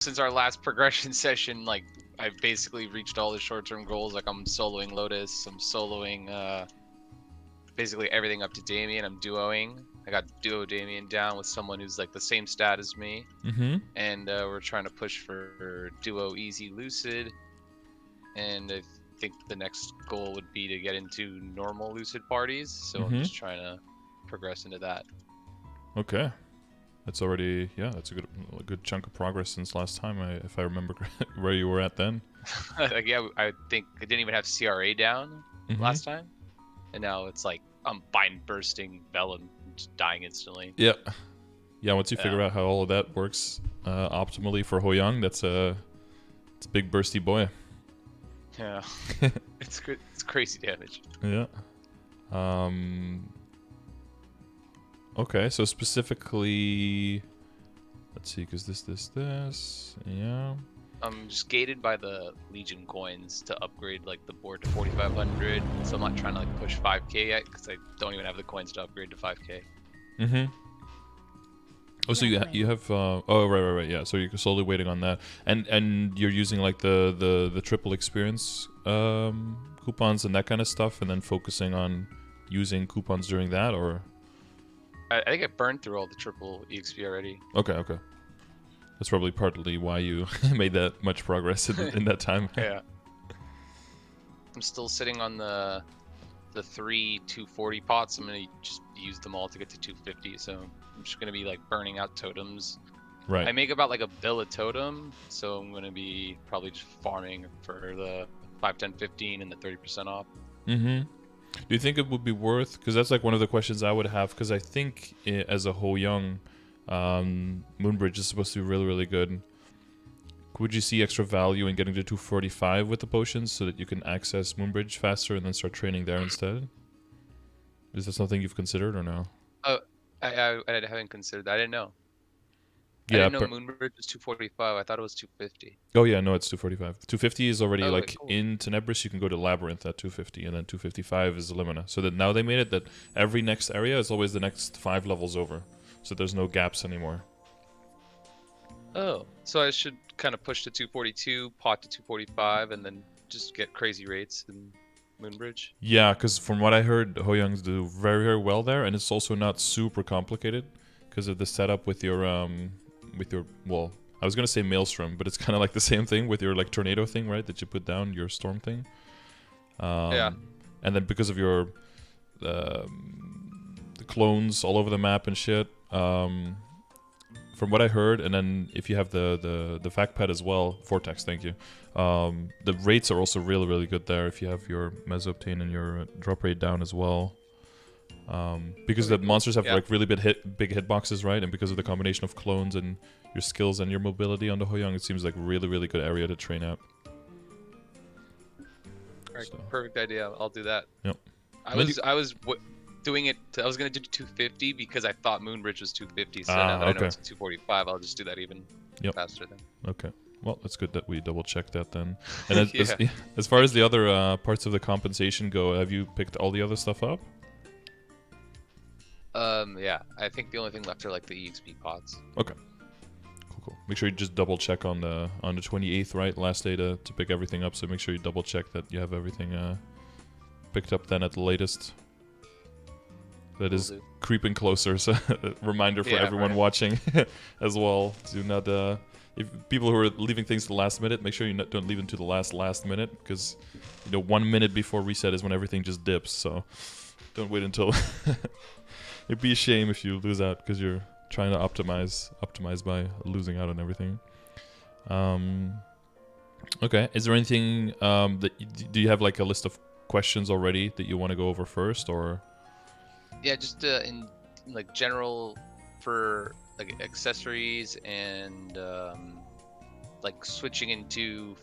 since our last progression session, like I've basically reached all the short-term goals. Like I'm soloing Lotus, I'm soloing basically everything up to Damien. I'm duoing. I got duo Damien down with someone who's like the same stat as me, and we're trying to push for duo easy Lucid. And I think the next goal would be to get into normal Lucid parties. So I'm just trying to progress into that. Okay. That's already, yeah, that's a good chunk of progress since last time, if I remember where you were at then. Like, yeah, I think I didn't even have CRA down last time. And now it's like I'm bind bursting Vellum, just dying instantly. Yeah. Yeah, once you figure out how all of that works optimally for Hoyoung, it's a big bursty boy. Yeah. It's good. It's crazy damage. Yeah. Okay, so specifically, let's see, because this, yeah. I'm just gated by the Legion coins to upgrade like the board to 4,500, so I'm not trying to like push 5k yet because I don't even have the coins to upgrade to 5k. Oh, so you have oh right, yeah. So you're slowly waiting on that, and you're using like the triple experience coupons and that kind of stuff, and then focusing on using coupons during that, or. I think I burned through all the triple EXP already. Okay. That's probably partly why you made that much progress in that time. Yeah. I'm still sitting on the 3 240 pots. I'm gonna just use them all to get to 250. So I'm just gonna be like burning out totems. Right. I make about like a bill a totem, so I'm gonna be probably just farming for the 5, 10, 15 and the 30% off. Do you think it would be worth? Because that's like one of the questions I would have. Because I think as a Hoyoung, Moonbridge is supposed to be really, really good. Would you see extra value in getting to 245 with the potions so that you can access Moonbridge faster and then start training there instead? Is that something you've considered or no? Oh, I haven't considered that. I didn't know. Yeah, I didn't know Moonbridge was 245. I thought it was 250. Oh yeah, no, it's 245. 250 is already like cool. in Tenebris. You can go to Labyrinth at 250, and then 255 is Illumina. So that now they made it that every next area is always the next 5 levels over. So there's no gaps anymore. Oh, so I should kind of push to 242, pot to 245, and then just get crazy rates in Moonbridge. Yeah, because from what I heard, Hoyoungs do very, very well there, and it's also not super complicated because of the setup with your well, I was gonna say Maelstrom, but it's kind of like the same thing with your like tornado thing, right? That you put down your storm thing. Yeah. And then because of your the clones all over the map and shit. From what I heard, and then if you have the fact pad as well, Vortex, thank you. The rates are also really, really good there if you have your Mesoobtain and your drop rate down as well. Because the monsters have like really big hitboxes, right? And because of the combination of clones and your skills and your mobility on the Hoyoung, it seems like a really, really good area to train at. Right, so. Perfect idea. I'll do that. Yep. I was doing it. I was gonna do 250 because I thought Moonbridge was 250. So now that I know it's 245, I'll just do that even faster then. Okay. Well, it's good that we double checked that then. And as far as the other parts of the compensation go, have you picked all the other stuff up? Yeah. I think the only thing left are like the EXP pots. Okay. Cool. Make sure you just double check on the 28th, right? Last day to pick everything up. So make sure you double check that you have everything picked up then at the latest. That is creeping closer. So reminder for everyone watching as well. Do not if people who are leaving things to the last minute, make sure you don't leave them to the last minute, because 1 minute before reset is when everything just dips. So don't wait until. It'd be a shame if you lose out because you're trying to optimize by losing out on everything. Okay. Is there anything do you have like a list of questions already that you want to go over first, or? Yeah, just in like general for like accessories and like switching into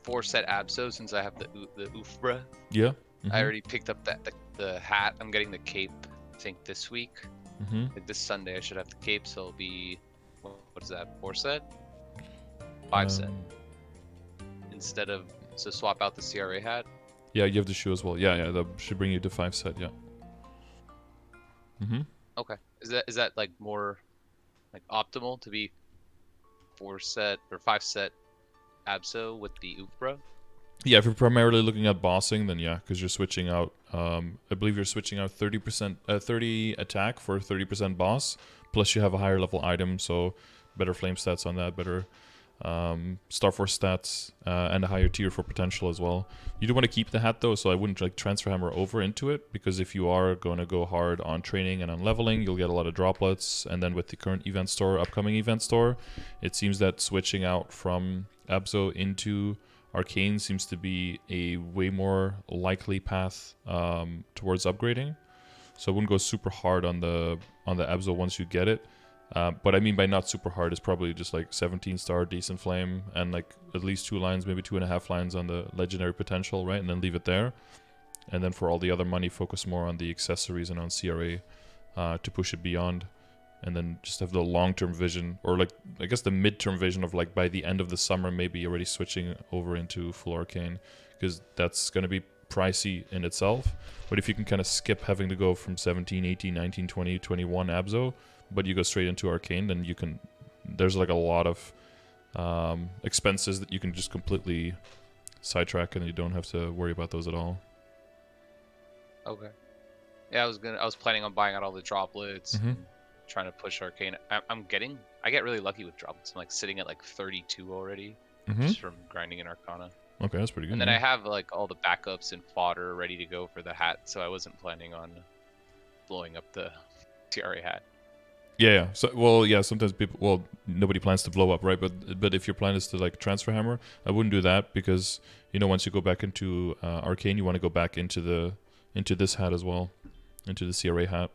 4-set Abso since I have the Ufra. Yeah. I already picked up the hat. I'm getting the cape, I think, this week. Like this Sunday I should have the cape, so it'll be what is that, 4-set? 5-set. Instead of swap out the CRA hat. Yeah, you have the shoe as well. Yeah, that should bring you to 5-set. Yeah. Okay. Is that like more like optimal to be 4-set or 5-set Abso with the Ufra. Yeah, if you're primarily looking at bossing, then yeah, because you're switching out. I believe you're switching out 30 attack for 30% boss. Plus, you have a higher level item, so better flame stats on that, better Star Force stats, and a higher tier for potential as well. You do want to keep the hat though, so I wouldn't like transfer hammer over into it, because if you are going to go hard on training and on leveling, you'll get a lot of droplets. And then with the current event store, upcoming event store, it seems that switching out from Abso into Arcane seems to be a way more likely path towards upgrading. So I wouldn't go super hard on the Abso once you get it. But I mean by not super hard is probably just like 17 star decent flame and like at least 2 lines, maybe 2.5 lines on the legendary potential, right? And then leave it there. And then for all the other money, focus more on the accessories and on CRA to push it beyond. And then just have the long-term vision, or like I guess the mid-term vision of like by the end of the summer maybe already switching over into full Arcane, because that's going to be pricey in itself. But if you can kind of skip having to go from 17, 18, 19, 20, 21 Abso, but you go straight into Arcane, then you can, there's like a lot of expenses that you can just completely sidetrack, and you don't have to worry about those at all. Okay. Yeah, I was planning on buying out all the droplets, trying to push Arcane. I get really lucky with droplets. I'm like sitting at like 32 already, just from grinding in Arcana. Okay, that's pretty good. And then I have like all the backups and fodder ready to go for the hat, so I wasn't planning on blowing up the TRA hat. Yeah. So, well, yeah. Sometimes people, well, nobody plans to blow up, right? But if your plan is to like transfer hammer, I wouldn't do that, because you know once you go back into Arcane, you want to go back into this hat as well, into the CRA hat.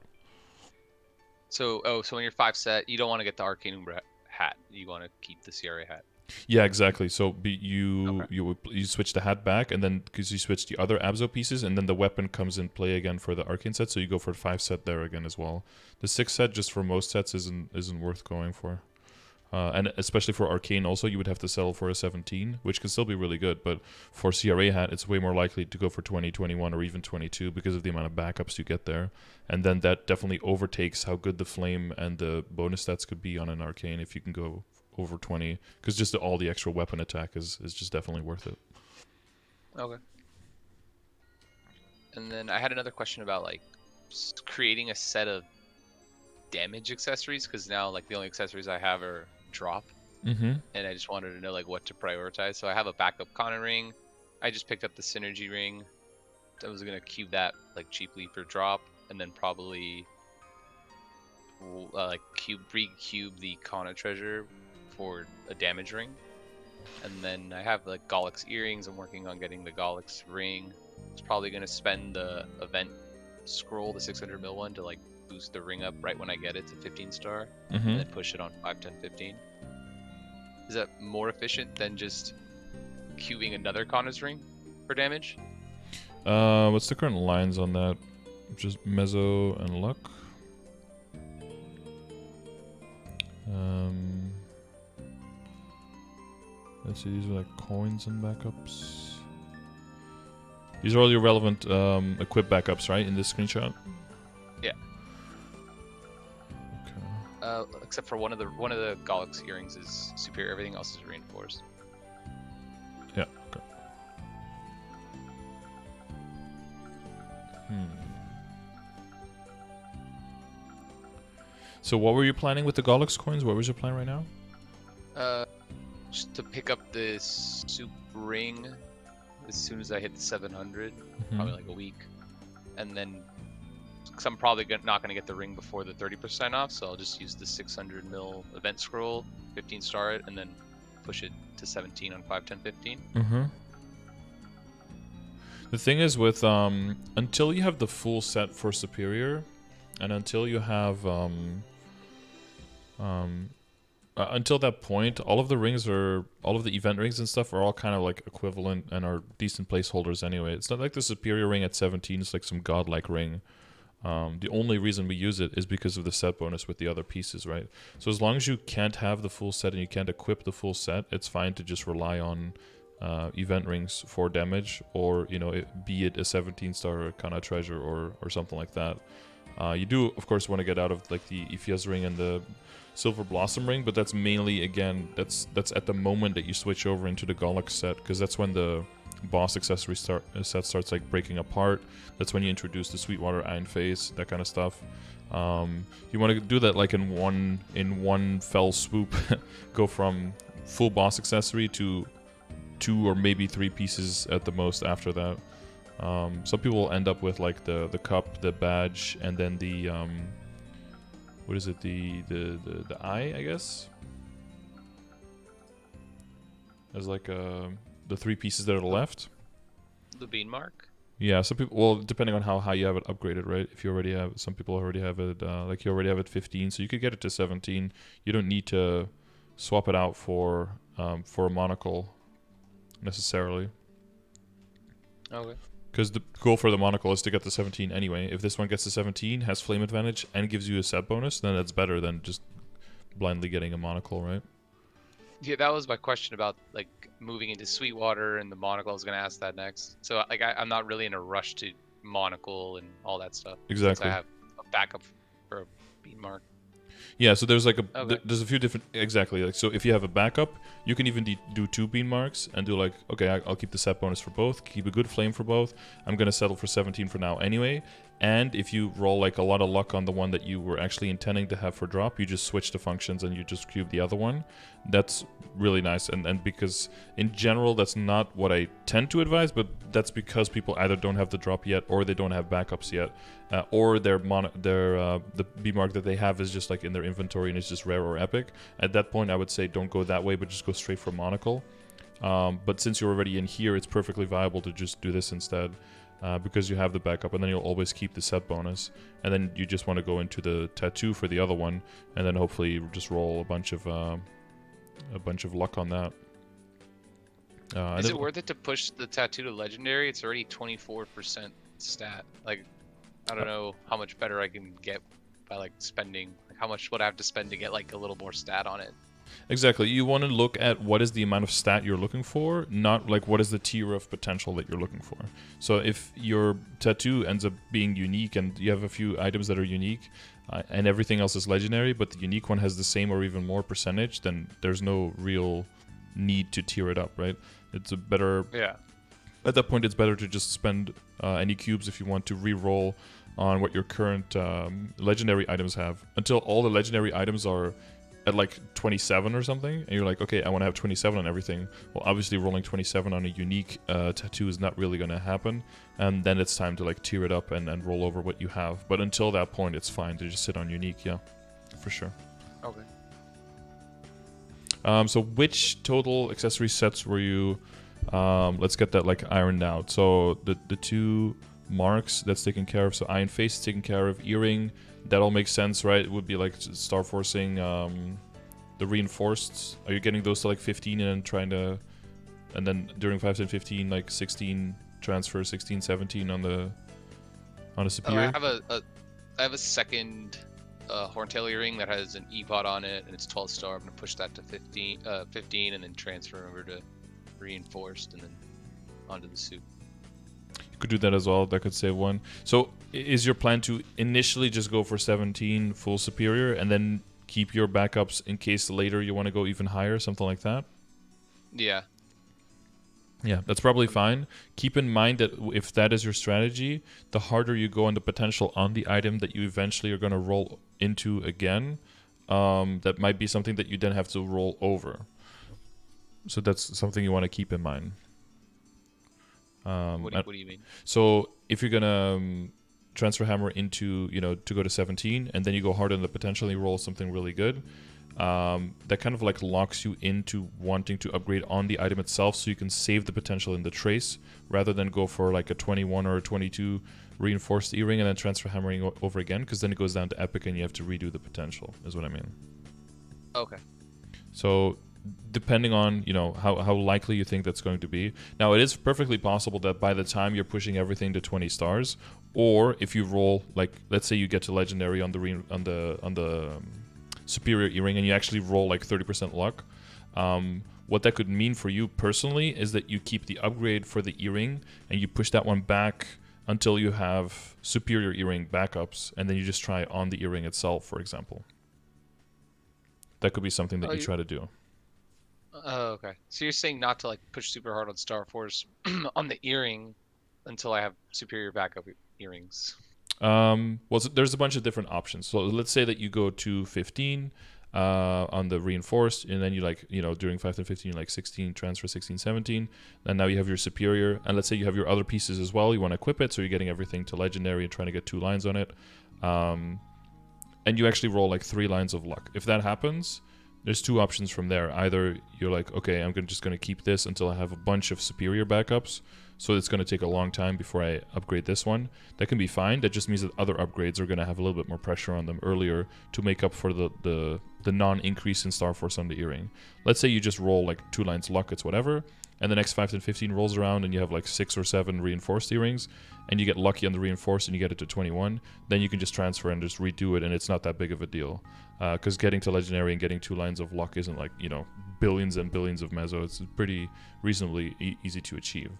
So when you're 5-set, you don't want to get the Arcane Umbra hat. You want to keep the CRA hat. Yeah, exactly. So you switch the hat back, and then because you switch the other Abso pieces, and then the weapon comes in play again for the Arcane set. So you go for 5-set there again as well. The 6-set just for most sets isn't worth going for, and especially for Arcane also you would have to settle for a 17, which can still be really good. But for CRA hat, it's way more likely to go for 20, 21, or even 22 because of the amount of backups you get there, and then that definitely overtakes how good the flame and the bonus stats could be on an Arcane if you can go over 20, because just all the extra weapon attack is just definitely worth it. Okay. And then I had another question about like creating a set of damage accessories, because now like the only accessories I have are drop, and I just wanted to know like what to prioritize. So I have a backup Conan ring. I just picked up the synergy ring. I was gonna cube that like cheaply for drop, and then probably like re-cube the Kana treasure for a damage ring. And then I have like Gollix earrings. I'm working on getting the Gollix ring. It's probably gonna spend the event scroll, the 600 mil one, to like boost the ring up right when I get it to 15 star, and then push it on 5, 10, 15. Is that more efficient than just cubing another Kana's ring for damage? What's the current lines on that? Just Mezzo and Luck. Let's see, these are like coins and backups. These are all your relevant equip backups, right, in this screenshot? Yeah. Okay. Except for one of the Gollix earrings is superior. Everything else is reinforced. Yeah. Okay. So what were you planning with the Gollix coins? What was your plan right now? Just to pick up this soup ring as soon as I hit the 700, probably like a week, and then because I'm probably not going to get the ring before the 30% off, so I'll just use the 600 mil event scroll, 15 star it, and then push it to 17 on 5, 10, 15. The thing is with until you have the full set for superior, and until you have until that point, all of the event rings and stuff are all kind of like equivalent and are decent placeholders anyway. It's not like the superior ring at 17 is like some godlike ring. The only reason we use it is because of the set bonus with the other pieces, right? So as long as you can't have the full set and you can't equip the full set, it's fine to just rely on event rings for damage, or you know, be it a 17 star Kana treasure or something like that. You do, of course, want to get out of like the Epheus ring and the Silver Blossom ring, but that's mainly, again, that's at the moment that you switch over into the Golok set, because that's when the boss accessory set starts like breaking apart. That's when you introduce the Sweetwater Iron Face, that kind of stuff. You want to do that like in one fell swoop. Go from full boss accessory to 2 or maybe 3 pieces at the most after that. Some people will end up with like the cup, the badge, and then the what is it? The eye, I guess. As like the 3 pieces that are left. The bean mark. Yeah, some people. Well, depending on how high you have it upgraded, right? If you already have, some people already have it. Like you already have it 15, so you could get it to 17. You don't need to swap it out for a monocle necessarily. Okay. Because the goal for the monocle is to get to 17 anyway. If this one gets to 17, has flame advantage, and gives you a set bonus, then that's better than just blindly getting a monocle, right? Yeah, that was my question about like moving into Sweetwater and the monocle. I was gonna ask that next. So like I'm not really in a rush to monocle and all that stuff. Exactly. Since I have a backup for a bean mark. Yeah, so there's like a Okay. there's a few different, exactly, like, so if you have a backup, you can even do 2 bean marks and do like, okay, I'll keep the set bonus for both, keep a good flame for both. I'm gonna settle for 17 for now anyway. And if you roll like a lot of luck on the one that you were actually intending to have for drop, you just switch the functions and you just cube the other one. That's really nice. And because in general that's not what I tend to advise, but that's because people either don't have the drop yet, or they don't have backups yet, or the B mark that they have is just like in their inventory and it's just rare or epic. At that point I would say don't go that way, but just go straight for monocle. But since you're already in here, it's perfectly viable to just do this instead. Because you have the backup, and then you'll always keep the set bonus, and then you just want to go into the tattoo for the other one, and then hopefully just roll a bunch of luck on that. Is it worth it to push the tattoo to legendary? It's already 24% stat. Like, I don't know how much better I can get by like spending. Like, how much would I have to spend to get like a little more stat on it? Exactly. You want to look at what is the amount of stat you're looking for, not like what is the tier of potential that you're looking for. So if your tattoo ends up being unique and you have a few items that are unique and everything else is legendary, but the unique one has the same or even more percentage, then there's no real need to tier it up, right? It's a better... Yeah. At that point, it's better to just spend any cubes if you want to re-roll on what your current legendary items have until all the legendary items are at like 27 or something, and you're like, okay, I want to have 27 on everything. Well, obviously rolling 27 on a unique tattoo is not really going to happen, and then it's time to like tier it up and roll over what you have. But until that point, it's fine to just sit on unique, yeah, for sure. Okay. So which total accessory sets were you, let's get that like ironed out. So the 2 marks, that's taken care of. So Iron Face is taken care of. Earring, that all makes sense, right? It would be like star forcing the reinforced. Are you getting those to like 15 and then trying to, and then during 5, 10, 15, like 16 transfer, 16, 17 on the superior? I have a second horntail earring that has an E-pot on it, and it's 12 star. I'm gonna push that to 15, and then transfer over to reinforced, and then onto the suit. You could do that as well. That could save 1. So is your plan to initially just go for 17 full superior and then keep your backups in case later you want to go even higher, something like that? Yeah. Yeah, that's probably fine. Keep in mind that if that is your strategy, the harder you go on the potential on the item that you eventually are going to roll into again, that might be something that you then have to roll over. So that's something you want to keep in mind. What do you mean? So if you're gonna transfer hammer into, to go to 17, and then you go hard on the potential and you roll something really good, that kind of like locks you into wanting to upgrade on the item itself, so you can save the potential in the trace rather than go for like a 21 or a 22 reinforced earring and then transfer hammering over again, because then it goes down to epic and you have to redo the potential, is what I mean. Okay. So depending on how likely you think that's going to be. Now it is perfectly possible that by the time you're pushing everything to 20 stars, or if you roll, like, let's say you get to legendary on the superior earring and you actually roll like 30% luck, what that could mean for you personally is that you keep the upgrade for the earring and you push that one back until you have superior earring backups, and then you just try on the earring itself, for example. That could be something that you try to do. Oh, okay. So you're saying not to like push super hard on Star Force on the earring until I have superior backup earrings. Well, so there's a bunch of different options. So let's say that you go to 15 on the reinforced, and then you like, you know, during 5 to 15, like 16 transfer, 16, 17, and now you have your superior. And let's say you have your other pieces as well. You want to equip it, so you're getting everything to legendary and trying to get 2 lines on it. And you actually roll like 3 lines of luck. If that happens, there's 2 options from there. Either you're like, okay, I'm just going to keep this until I have a bunch of superior backups, so it's going to take a long time before I upgrade this one. That can be fine. That just means that other upgrades are going to have a little bit more pressure on them earlier to make up for the non-increase in Star Force on the earring. Let's say you just roll like 2 lines luck, it's whatever, and the next 5 to 15 rolls around and you have like 6 or 7 reinforced earrings, and you get lucky on the reinforced and you get it to 21, then you can just transfer and just redo it, and it's not that big of a deal. Because getting to legendary and getting 2 lines of luck isn't like, you know, billions and billions of meso. It's pretty reasonably easy to achieve.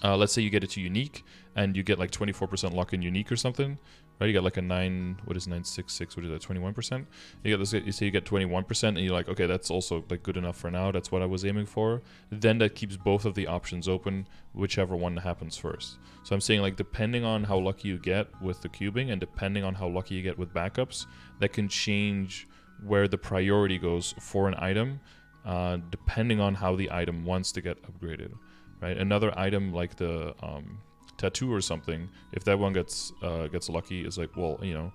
Let's say you get it to unique and you get like 24% luck in unique or something, right? You got like a 966, what is that, 21%? You get this, you say you get 21% and you're like, okay, that's also like good enough for now. That's what I was aiming for. Then that keeps both of the options open, whichever one happens first. So I'm saying, like, depending on how lucky you get with the cubing and depending on how lucky you get with backups, that can change where the priority goes for an item, depending on how the item wants to get upgraded. Right, another item like the tattoo or something, if that one gets lucky, is like, well, you know,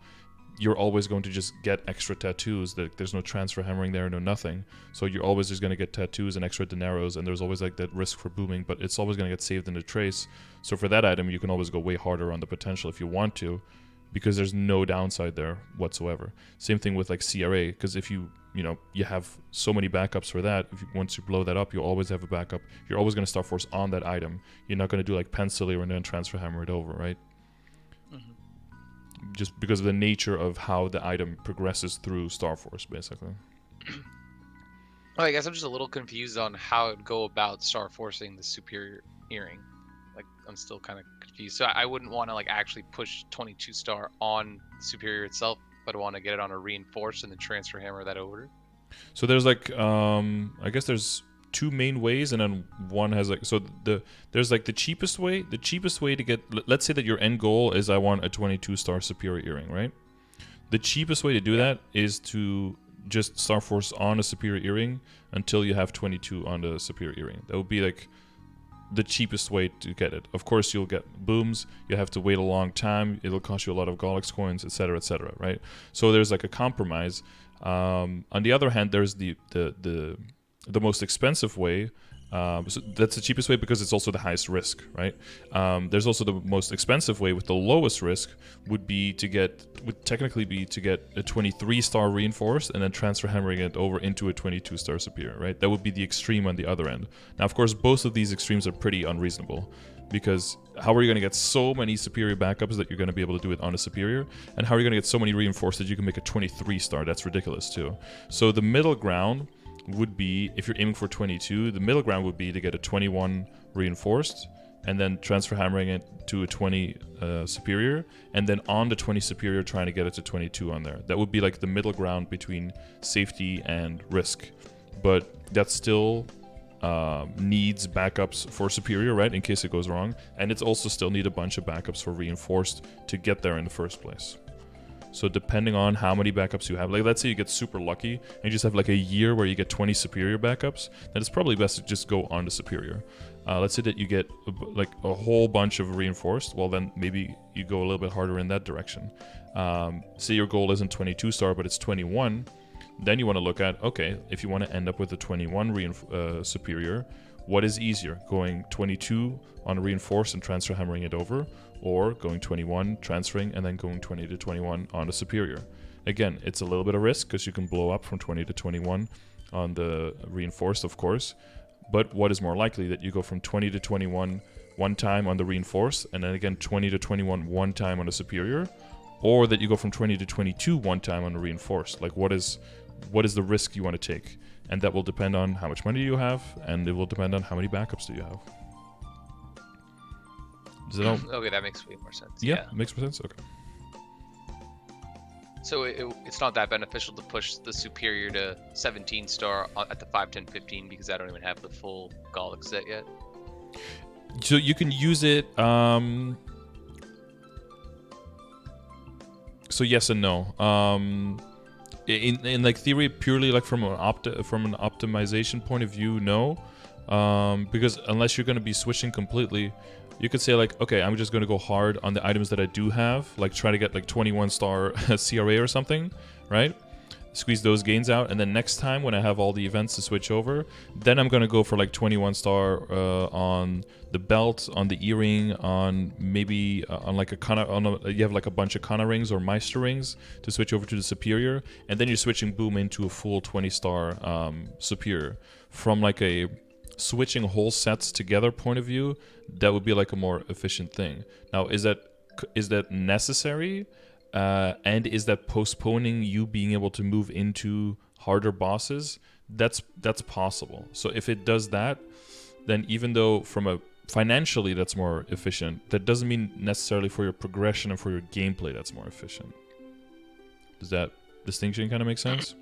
you're always going to just get extra tattoos. There's no transfer hammering there, no nothing. So you're always just going to get tattoos and extra dineros, and there's always like that risk for booming, but it's always going to get saved in the trace. So for that item, you can always go way harder on the potential if you want to, because there's no downside there whatsoever. Same thing with like CRA, because if you have so many backups for that, once you blow that up, you'll always have a backup. You're always going to Star Force on that item. You're not going to do like Pencilier and then transfer hammer it over, right? Mm-hmm. Just because of the nature of how the item progresses through Star Force, basically. I guess I'm just a little confused on how it would go about Star Forcing the superior earring. Like, I'm still kind of confused. So I wouldn't want to like actually push 22 star on superior itself, but I want to get it on a reinforced and then transfer hammer that over. So there's like I guess there's 2 main ways, and then one has like, so there's like the cheapest way to get, let's say that your end goal is I want a 22 star superior earring, right? The cheapest way to do that is to just Star Force on a superior earring until you have 22 on the superior earring. That would be like the cheapest way to get it. Of course, you'll get booms. You have to wait a long time. It'll cost you a lot of Golex coins, etc., right? So there's like a compromise. On the other hand, there's the most expensive way. So that's the cheapest way because it's also the highest risk, right? There's also the most expensive way with the lowest risk would technically be to get a 23 star reinforced and then transfer hammering it over into a 22 star superior, right? That would be the extreme on the other end. Now, of course, both of these extremes are pretty unreasonable, because how are you going to get so many superior backups that you're going to be able to do it on a superior? And how are you going to get so many reinforced that you can make a 23 star? That's ridiculous too. So the middle ground would be, if you're aiming for 22, the middle ground would be to get a 21 reinforced and then transfer hammering it to a 20 superior, and then on the 20 superior trying to get it to 22 on there. That would be like the middle ground between safety and risk. But that still needs backups for superior, right, in case it goes wrong, and it's also still need a bunch of backups for reinforced to get there in the first place. So depending on how many backups you have, like let's say you get super lucky and you just have like a year where you get 20 superior backups, then it's probably best to just go on to superior. Let's say that you get like a whole bunch of reinforced, well then maybe you go a little bit harder in that direction. Say your goal isn't 22 star but it's 21, then you want to look at, okay, if you want to end up with a 21 superior, what is easier, going 22 on a reinforced and transfer hammering it over, or going 21, transferring, and then going 20 to 21 on a superior? Again, it's a little bit of risk because you can blow up from 20 to 21 on the reinforced, of course. But what is more likely, that you go from 20 to 21 one time on the reinforced, and then again 20 to 21 one time on a superior, or that you go from 20 to 22 one time on a reinforced? Like, what is the risk you want to take? And that will depend on how much money you have, and it will depend on how many backups do you have. Does it all? Okay, that makes way more sense. Yeah, makes more sense. Okay. So it's not that beneficial to push the superior to 17 star at the 5, 10, 15 because I don't even have the full Gallic set yet. So you can use it. So yes and no. In like theory, purely like from an optimization point of view, no. Because unless you're going to be switching completely, you could say like, okay, I'm just going to go hard on the items that I do have, like try to get like 21 star CRA or something, right? Squeeze those gains out, and then next time when I have all the events to switch over, then I'm going to go for like 21 star on the belt, on the earring, on maybe on like you have like a bunch of Kana rings or Meister rings to switch over to the superior, and then you're switching boom into a full 20 star superior. From like a switching whole sets together point of view, that would be like a more efficient thing. Now, is that necessary? And is that postponing you being able to move into harder bosses? That's possible. So if it does that, then even though from a financially that's more efficient, that doesn't mean necessarily for your progression and for your gameplay that's more efficient. Does that distinction kind of make sense?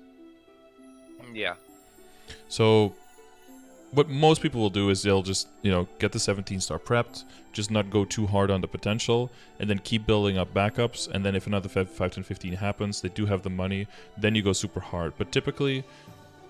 Yeah. So what most people will do is they'll just, get the 17 star prepped, just not go too hard on the potential, and then keep building up backups. And then if another 5, 10, 15 happens, they do have the money, then you go super hard. But typically,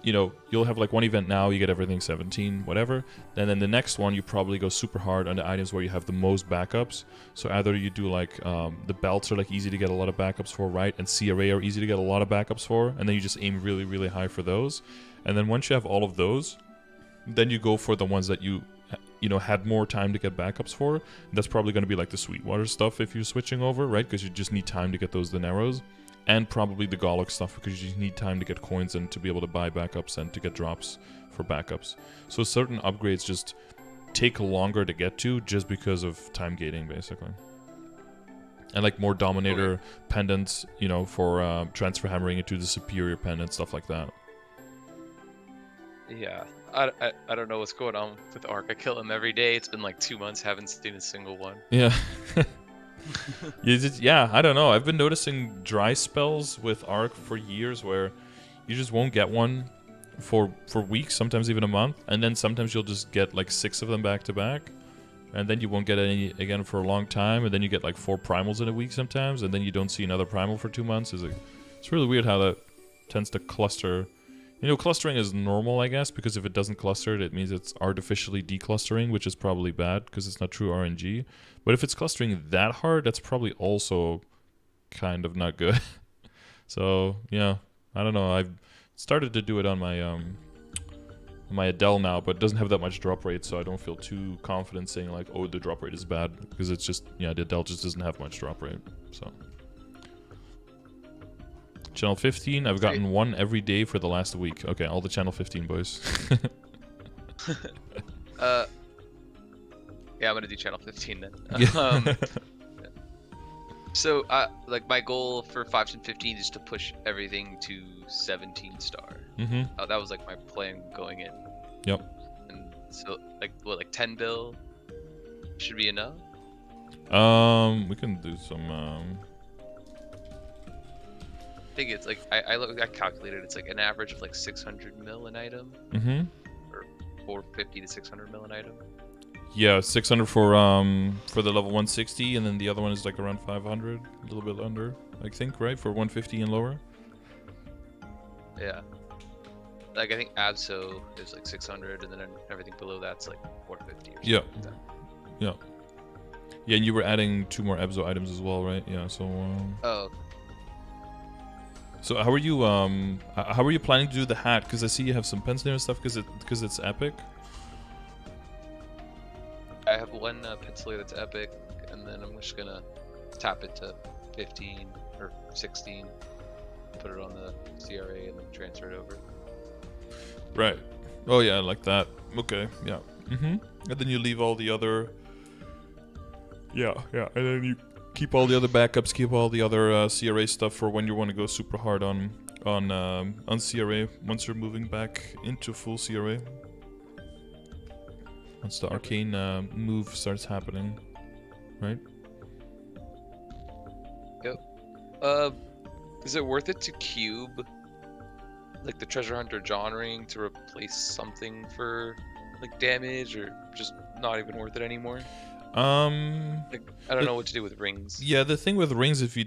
you'll have like one event now, you get everything 17, whatever. And then the next one, you probably go super hard on the items where you have the most backups. So either you do like the belts are like easy to get a lot of backups for, right? And CRA are easy to get a lot of backups for. And then you just aim really, really high for those. And then once you have all of those, then you go for the ones that you had more time to get backups for. That's probably going to be like the Sweetwater stuff if you're switching over, right? Because you just need time to get those Dineros. And probably the Gallic stuff because you just need time to get coins and to be able to buy backups and to get drops for backups. So certain upgrades just take longer to get to just because of time gating, basically. And like more Dominator pendants, for transfer hammering into the superior pendant, stuff like that. Yeah. I don't know what's going on with Ark. I kill him every day. It's been like 2 months. Haven't seen a single one. Yeah. Yeah, I don't know. I've been noticing dry spells with Ark for years where you just won't get one for weeks, sometimes even a month. And then sometimes you'll just get like 6 of them back to back. And then you won't get any again for a long time. And then you get like 4 primals in a week sometimes. And then you don't see another primal for 2 months. It's really weird how that tends to cluster. Clustering is normal, I guess, because if it doesn't cluster, it means it's artificially declustering, which is probably bad because it's not true RNG. But if it's clustering that hard, that's probably also kind of not good. So, yeah, I don't know. I've started to do it on my Adele now, but it doesn't have that much drop rate, so I don't feel too confident saying like, oh, the drop rate is bad, because it's just, the Adele just doesn't have much drop rate, so... Channel 15, I've gotten one every day for the last week. Okay, all the Channel 15 boys. Yeah, I'm gonna do Channel 15 then. Yeah. So, like my goal for 5 and 15 is to push everything to 17 star. Mm-hmm. That was like my plan going in. Yep. And so, like 10 bill should be enough. We can do some. I think it's like I calculated it's like an average of like 600 mil an item, or 450 to 600 mil an item. Yeah, 600 for the level 160, and then the other one is like around 500, a little bit under, I think, right, for 150 and lower. Yeah, like I think Abso is like 600, and then everything below that's like 450. Or something like that. Yeah, and you were adding 2 more Abso items as well, right? Yeah, so. Oh. So how are you planning to do the hat? Because I see you have some penciler and stuff because it's epic. I have one penciler that's epic, and then I'm just gonna tap it to 15 or 16, put it on the CRA, and then transfer it over. Right. Oh yeah, like that. Okay. Yeah. And then you leave all the other. Yeah. And then you keep all the other backups, keep all the other CRA stuff for when you want to go super hard on CRA once you're moving back into full CRA. Once the arcane move starts happening. right? Yep. Is it worth it to cube like the treasure hunter John ring to replace something for like damage, or just not even worth it anymore? Like, I don't know what to do with rings. Yeah, the thing with rings, if you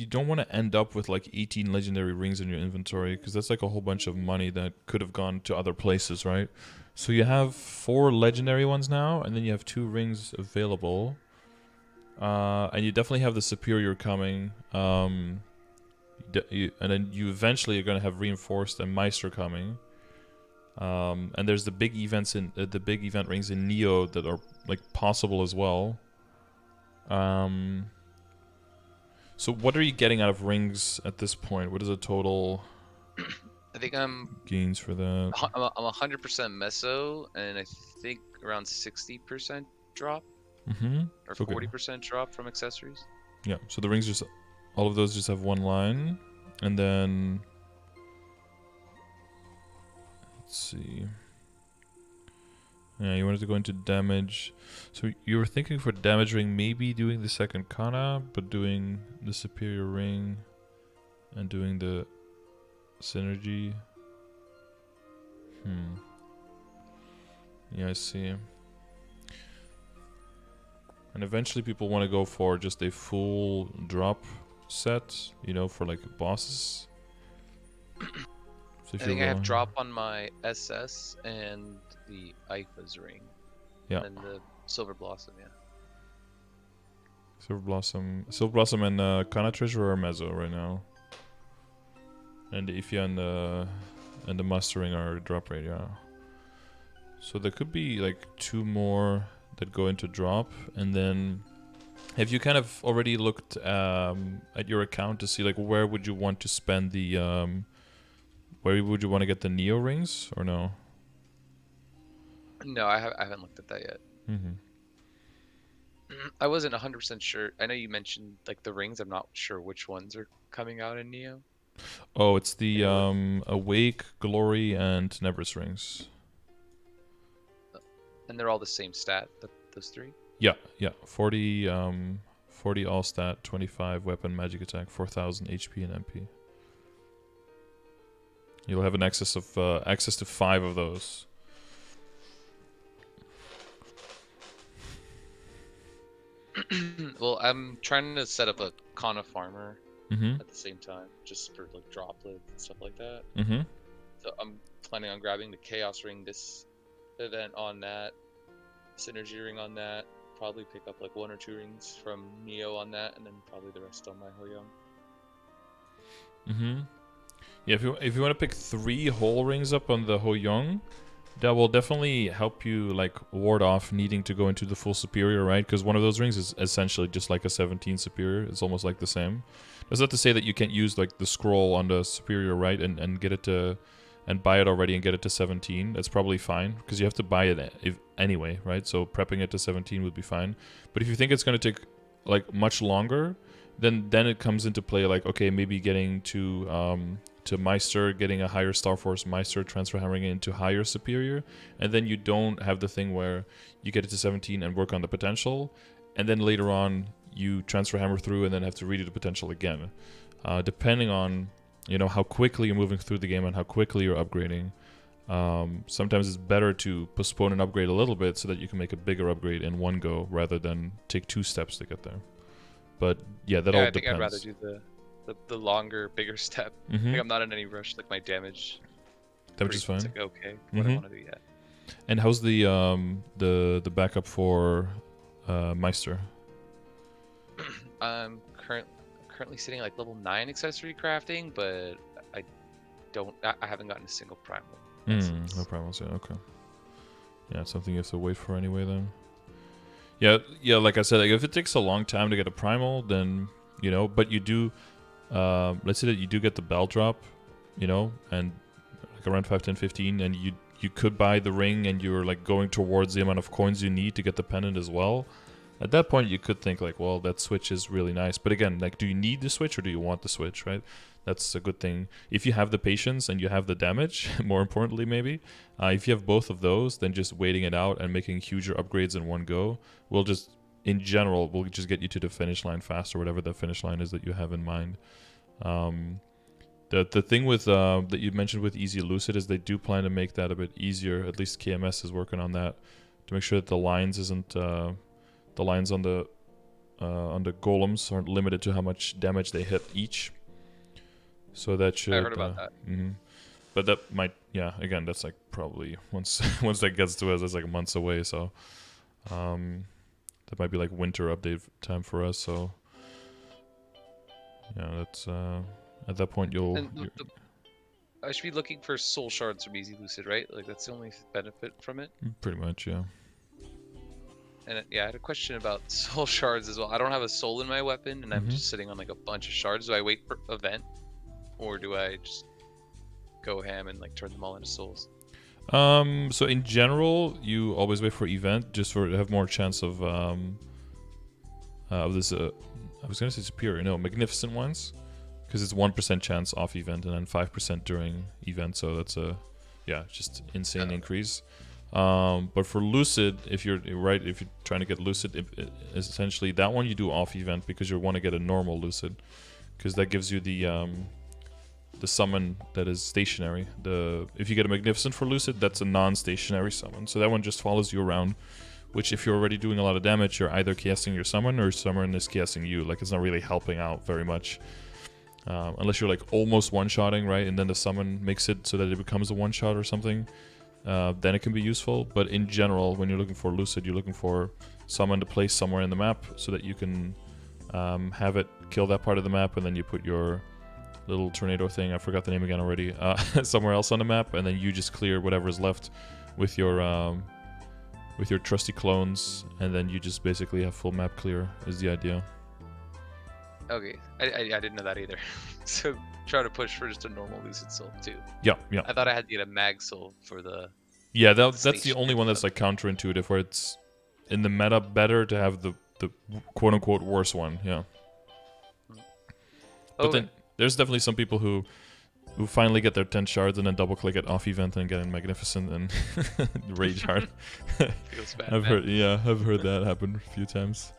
don't want to end up with like 18 legendary rings in your inventory, because that's like a whole bunch of money that could have gone to other places, right? So you have 4 legendary ones now, and then you have 2 rings available, and you definitely have the superior coming. And then you eventually are going to have reinforced and Meister coming. And there's the big events in the big event rings in Neo that are like possible as well. So what are you getting out of rings at this point? What is the total I think I'm gains for that? I'm 100% meso, and I think around 60% drop or 40% drop from accessories. Yeah. So the rings just all of those just have one line, and then let's see. Yeah, you wanted to go into damage. So you were thinking for damage ring, maybe doing the second Kana, but doing the superior ring and doing the synergy. Yeah, I see. And eventually people want to go for just a full drop set, you know, for like bosses. So I think I have drop on my SS and the IFA's ring. Yeah. And the Silver Blossom, yeah. Silver Blossom and Kana Treasure are Mezzo right now. And the Ifya and the Mustering are drop rate, yeah. So there could be like 2 more that go into drop, and then have you kind of already looked at your account to see like where would you want to spend the where would you want to get the Neo rings, or no? No, I haven't looked at that yet. I wasn't 100% sure. I know you mentioned like the rings. I'm not sure which ones are coming out in Neo. Oh, it's the Awake, Glory, and Nebris rings. And they're all the same stat, those 3? Yeah. 40 all stat, 25 weapon, magic attack, 4000 HP and MP. You'll have an access to 5 of those. Well, I'm trying to set up a Kana farmer at the same time, just for like droplets and stuff like that. So I'm planning on grabbing the Chaos ring this event on that, Synergy ring on that, probably pick up like 1 or 2 rings from Neo on that, and then probably the rest on my Hoyoung. Yeah, if you want to pick 3 whole rings up on the Hoyoung, that will definitely help you like ward off needing to go into the full superior, right? Because one of those rings is essentially just like a 17 superior. It's almost like the same. That's not to say that you can't use like the scroll on the superior, right, and get it to and buy it already and get it to 17. That's probably fine because you have to buy it anyway, right? So prepping it to 17 would be fine. But if you think it's going to take like much longer, then it comes into play like, okay, maybe getting to Meister, getting a higher Star Force Meister, transfer hammering it into higher superior, and then you don't have the thing where you get it to 17 and work on the potential, and then later on you transfer hammer through and then have to redo the potential again. Depending on, you know, how quickly you're moving through the game and how quickly you're upgrading. Sometimes it's better to postpone an upgrade a little bit so that you can make a bigger upgrade in one go rather than take 2 steps to get there. But yeah, that all depends. I think I'd rather do the longer, bigger step. Like, I'm not in any rush. Like, my damage is fine. It's like, okay, what I want to do yet. And how's the backup for Meister? I'm currently sitting like level 9 accessory crafting, but I haven't gotten a single primal. No primals yet. Okay. Yeah, it's something you have to wait for anyway then. Yeah. Like I said, like if it takes a long time to get a primal, then you know. But you do, let's say that you do get the bell drop, you know, and like around 5, 10, 15, and you could buy the ring, and you're like going towards the amount of coins you need to get the pendant as well. At that point, you could think like, well, that switch is really nice. But again, like, do you need the switch or do you want the switch, right? That's a good thing. If you have the patience and you have the damage, more importantly, maybe, if you have both of those, then just waiting it out and making huger upgrades in one go will just in general will just get you to the finish line faster, whatever the finish line is that you have in mind. The thing with that you mentioned with Easy Lucid is they do plan to make that a bit easier. At least KMS is working on that to make sure that the lines isn't the lines on the golems aren't limited to how much damage they hit each. So that should. I heard about that. But that might, yeah. Again, that's like probably once once that gets to us, that's like months away. So that might be like winter update time for us. So yeah, that's at that point you'll. I should be looking for soul shards from Easy Lucid, right? Like that's the only benefit from it. Pretty much, yeah. And yeah, I had a question about soul shards as well. I don't have a soul in my weapon, and I'm just sitting on like a bunch of shards. Do I wait for event, or do I just go ham and like turn them all into souls? So in general, you always wait for event just for to have more chance of this. I was gonna say superior, no, magnificent ones, because it's 1% chance off event and then 5% during event. So that's a just insane increase. But for Lucid, if you're trying to get Lucid, essentially that one you do off event because you want to get a normal Lucid, because that gives you the summon that is stationary. If you get a Magnificent for Lucid, that's a non-stationary summon. So that one just follows you around, which if you're already doing a lot of damage, you're either casting your summon or summon is casting you. Like, it's not really helping out very much. Unless you're like almost one-shotting, right? And then the summon makes it so that it becomes a one-shot or something. Then it can be useful. But in general, when you're looking for Lucid, you're looking for summon to place somewhere in the map so that you can have it kill that part of the map, and then you put your little tornado thing, I forgot the name again already, somewhere else on the map, and then you just clear whatever's left with your trusty clones, and then you just basically have full map clear is the idea. Okay, I didn't know that either. So try to push for just a normal Lucid Soul too. Yeah. I thought I had to get a Mag Soul for the. Yeah, that's the only one that's like counterintuitive, where it's in the meta better to have the quote unquote worse one. Yeah. But then there's definitely some people who finally get their 10 shards and then double click it off event and get in Magnificent and rage hard. Feels bad. I've heard that happen a few times.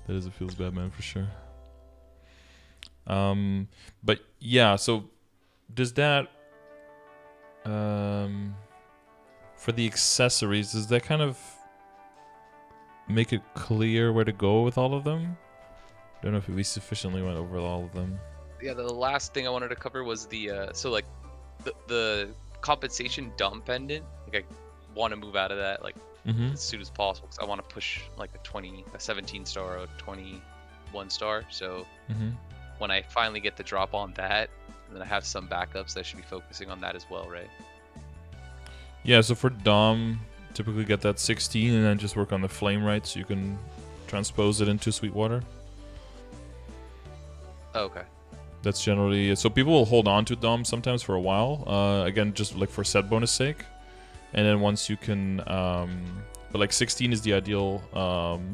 That is a feels bad man for sure. But yeah, so does that for the accessories, does that kind of make it clear where to go with all of them? Don't know if we sufficiently went over all of them. Yeah, the last thing I wanted to cover was the so like the compensation dump pendant. Like I want to move out of that like as soon as possible, because I want to push like a 17 star or a 21 star. So when I finally get the drop on that, then I have some backups, I should be focusing on that as well, right? Yeah, so for Dom, typically get that 16 and then just work on the flame right so you can transpose it into Sweetwater. Oh, okay. That's generally so people will hold on to Dom sometimes for a while. Again, just like for set bonus sake, and then once you can, but like 16 is the ideal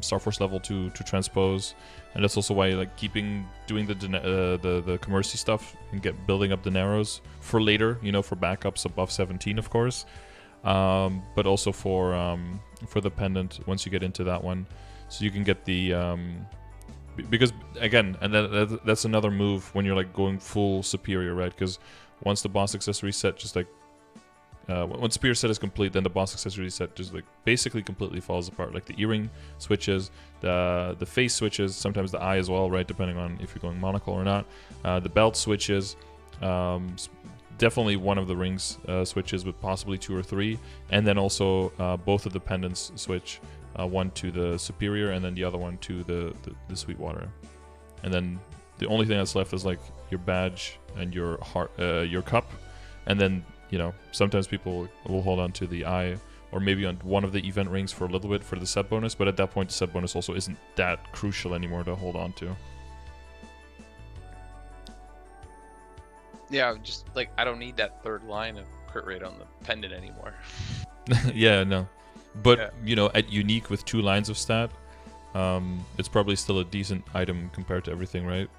Star Force level to transpose, and that's also why like doing the Commercy stuff and building up the Narrows for later, for backups above 17, of course, but also for the pendant once you get into that one, so you can get the. Because again, and that's another move when you're like going full superior, right? Because once the boss accessory set just like once superior set is complete, then the boss accessory set just like basically completely falls apart. Like the earring switches, the face switches, sometimes the eye as well, right? Depending on if you're going monocle or not. The belt switches, definitely one of the rings switches, with possibly 2 or 3, and then also both of the pendants switch. One to the superior and then the other one to the Sweetwater, and then the only thing that's left is like your badge and your heart, your cup, and then sometimes people will hold on to the eye or maybe on one of the event rings for a little bit for the set bonus, but at that point the set bonus also isn't that crucial anymore to hold on to. Yeah, just like I don't need that third line of crit rate on the pendant anymore. Yeah, no. But, at unique with 2 lines of stat, it's probably still a decent item compared to everything, right?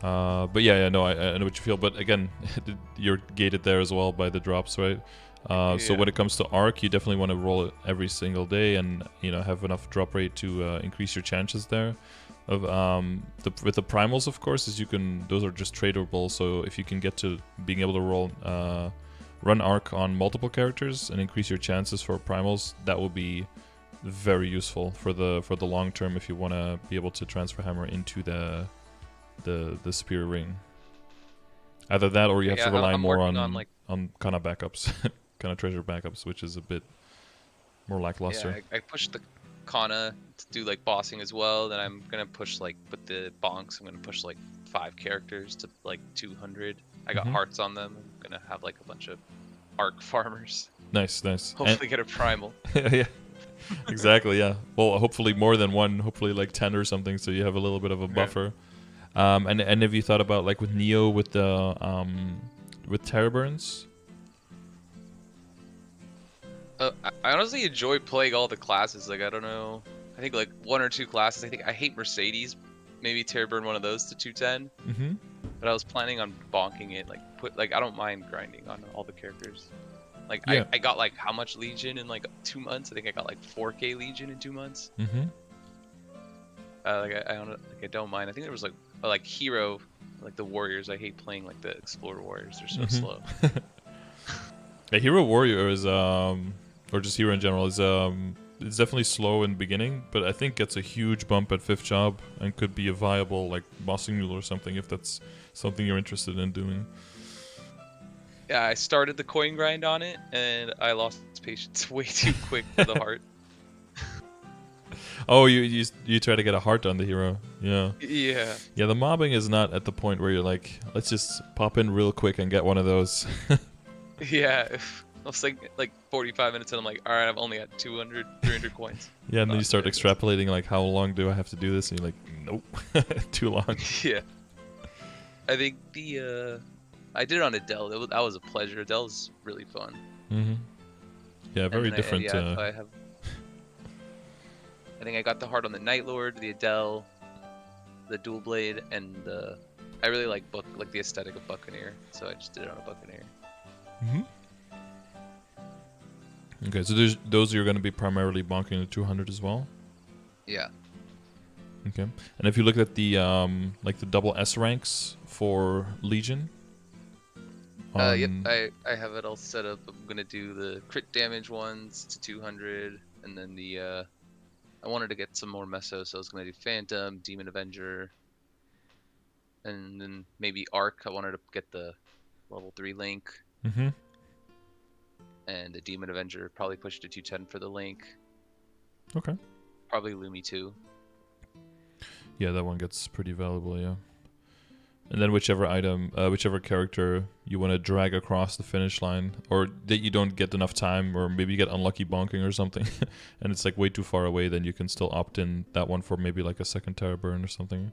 But yeah, no, I know what you feel. But again, you're gated there as well by the drops, right? So when it comes to arc, you definitely want to roll it every single day, and have enough drop rate to increase your chances there. Of with the primals, of course, is those are just tradable. So if you can get to being able to run arc on multiple characters and increase your chances for primals, that will be very useful for the long term if you want to be able to transfer hammer into the superior ring. Either that, or you have to rely more on kind of backups, kind of treasure backups, which is a bit more lackluster. Yeah, I pushed the Kana to do like bossing as well. Then I'm gonna push with the bonks. I'm gonna push 5 characters to 200. I got hearts on them. I'm gonna have a bunch of arc farmers. Nice. Hopefully get a primal. Yeah. Exactly, yeah. Well, hopefully more than one, hopefully 10 or something, so you have a little bit of a buffer. And have you thought about with Neo with the with Terror Burns? I honestly enjoy playing all the classes. I don't know. I think 1 or 2 classes. I hate Mercedes. Maybe Terror Burn one of those to 210. Mm-hmm. But I was planning on bonking it. I don't mind grinding on all the characters. Yeah. I got how much Legion in 2 months? I think I got 4K Legion in 2 months. Mm-hmm. I don't mind. I think there was Hero, the Warriors. I hate playing the Explorer Warriors. They're so slow. A Hero Warrior is or just Hero in general is it's definitely slow in the beginning, but I think gets a huge bump at 5th job and could be a viable bossing mule or something if that's something you're interested in doing. Yeah, I started the coin grind on it, and I lost patience way too quick for the heart. Oh, you try to get a heart on the hero. Yeah. Yeah. Yeah, the mobbing is not at the point where you're let's just pop in real quick and get one of those. Yeah. I was 45 minutes and I'm alright, I've only got 200, 300 coins. Yeah, and then you start extrapolating how long do I have to do this? And you're nope, too long. Yeah. I think I did it on Adele. That was a pleasure. Adele's really fun. Mm-hmm. Yeah, very different. I think I got the heart on the Night Lord, the Adele, the Dual Blade, and I really like the aesthetic of Buccaneer, so I just did it on a Buccaneer. Mm-hmm. Okay, so those you're going to be primarily bonking the 200 as well. Yeah. Okay, and if you look at the the double S ranks for Legion. Yep, I have it all set up. I'm gonna do the crit damage ones to 200, and then I wanted to get some more meso, so I was gonna do Phantom, Demon Avenger, and then maybe Arc. I wanted to get the level 3 Link. Mm-hmm. And the Demon Avenger, probably push to 210 for the Link. Okay. Probably Lumi too. Yeah, that one gets pretty valuable, yeah. And then whichever character you want to drag across the finish line, or that you don't get enough time, or maybe you get unlucky bonking or something, and it's way too far away, then you can still opt in that one for maybe a second Terror Burn or something.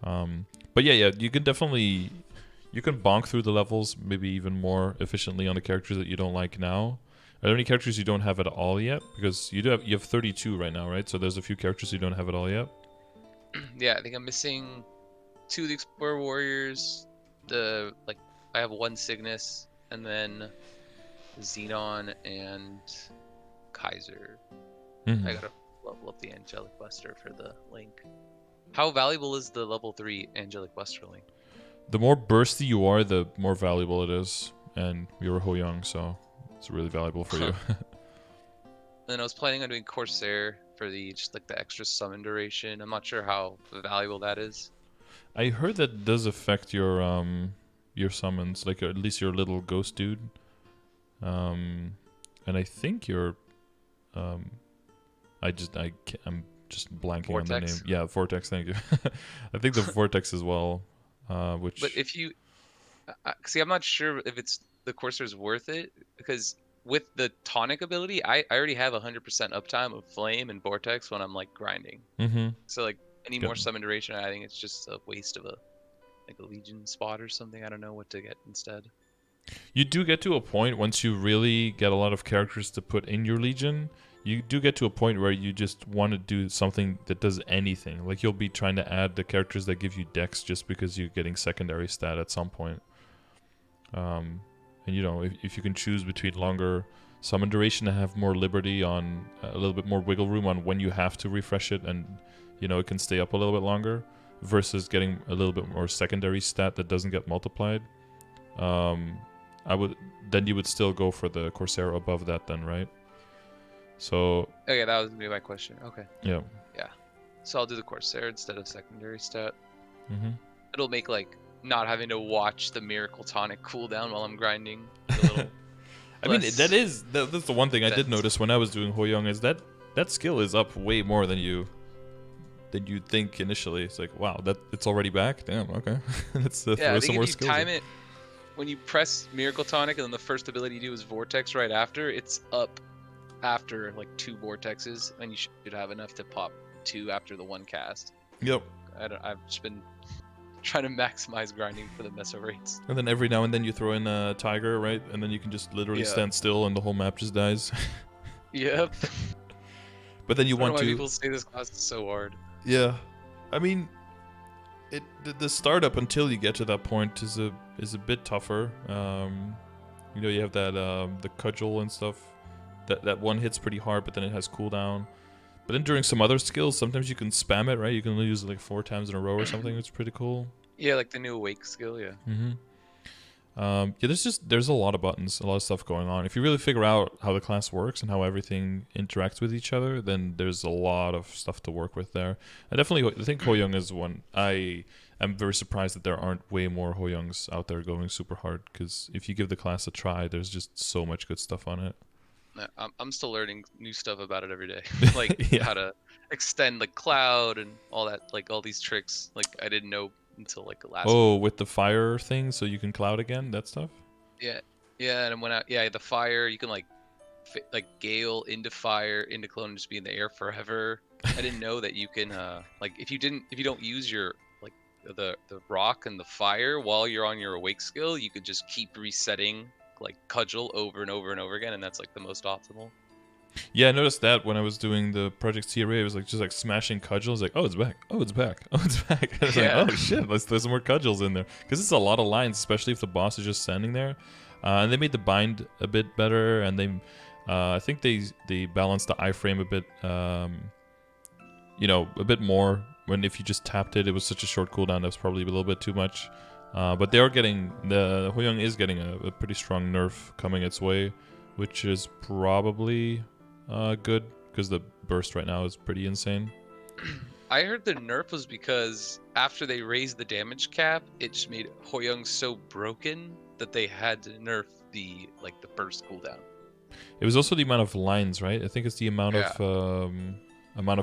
But yeah, you can definitely... You can bonk through the levels maybe even more efficiently on the characters that you don't like now. Are there any characters you don't have at all yet? Because you have 32 right now, right? So there's a few characters you don't have at all yet. Yeah, I think I'm missing 2 of the Explorer Warriors. I have 1 Cygnus, and then Xenon and Kaiser. Mm-hmm. I gotta level up the Angelic Buster for the Link. How valuable is the level 3 Angelic Buster Link? The more bursty you are, the more valuable it is. And you're a Hoyoung, so it's really valuable for you. Then I was planning on doing Corsair for the extra summon duration. I'm not sure how valuable that is. I heard that does affect your summons, at least your little ghost dude. And I think your I'm just blanking Vortex. on the name. Yeah, Vortex. Thank you. I think the Vortex as well. But if you see, I'm not sure if the Corsair's worth it, because with the tonic ability, I already have 100% uptime of Flame and Vortex when I'm grinding. Mm-hmm. So any more summon duration, I think it's just a waste of a Legion spot or something. I don't know what to get instead. You do get to a point once you really get a lot of characters to put in your Legion. You do get to a point where you just want to do something that does anything. You'll be trying to add the characters that give you dex just because you're getting secondary stat at some point. And And you know, if you can choose between longer summon duration and have more liberty on a little bit more wiggle room on when you have to refresh it, and you know it can stay up a little bit longer, versus getting a little bit more secondary stat that doesn't get multiplied, then you would still go for the Corsair above that then, right? So okay, that was gonna be my question. Okay. yeah. So I'll do the Corsair instead of secondary stat. Mm-hmm. It'll make like not having to watch the Miracle Tonic cooldown while I'm grinding a little. I mean, that's the one thing I did notice when I was doing Hoyoung, is that skill is up way more than you'd think initially. It's like, wow, that it's already back. Damn, okay. Let's throw some more skills. Time it when you press Miracle Tonic and then the first ability you do is Vortex right after. It's up after like 2 vortexes, and you should have enough to pop 2 after the 1 cast. Yep. I've just been trying to maximize grinding for the Meso rates. And then every now and then you throw in a Tiger, right? And then you can just literally stand still and the whole map just dies. Yep. But then you want to. People say this class is so hard. Yeah, I mean, the startup until you get to that point is a bit tougher. You know, you have that the cudgel and stuff. That one hits pretty hard, but then it has cooldown. But then during some other skills, sometimes you can spam it, right? You can use it like 4 times in a row or something. It's pretty cool. Yeah, like the new Awake skill, yeah. Mm-hmm. Yeah, there's a lot of buttons, a lot of stuff going on. If you really figure out how the class works and how everything interacts with each other, then there's a lot of stuff to work with there. I definitely think Hoyoung is one. I am very surprised that there aren't way more Hoyoungs out there going super hard, because if you give the class a try, there's just so much good stuff on it. I'm still learning new stuff about it every day, like how to extend the cloud and all that, like all these tricks. Like I didn't know until like the last. Oh, with the fire thing, so you can cloud again, that stuff. Yeah, and when the fire, you can like gale into fire, into clone, and just be in the air forever. I didn't know that you can like if you don't use your like the rock and the fire while you're on your awake skill, you could just keep resetting like cudgel over and over and over again, and that's like the most optimal. Yeah, I noticed that when I was doing the Project CRA, it was like just like smashing cudgels, like, oh, it's back, oh, it's back, oh, it's back. I was like, oh shit, let's throw some more cudgels in there, because it's a lot of lines, especially if the boss is just standing there. And they made the bind a bit better, and they I think they balanced the iframe a bit, you know, a bit more. When if you just tapped it, it was such a short cooldown, that was probably a little bit too much. But they are getting, the Hoyoung is getting a pretty strong nerf coming its way, which is probably good, because the burst right now is pretty insane. I heard the nerf was because after they raised the damage cap, it just made Hoyoung so broken that they had to nerf the burst cooldown. It was also the amount of lines, right? I think it's the amount of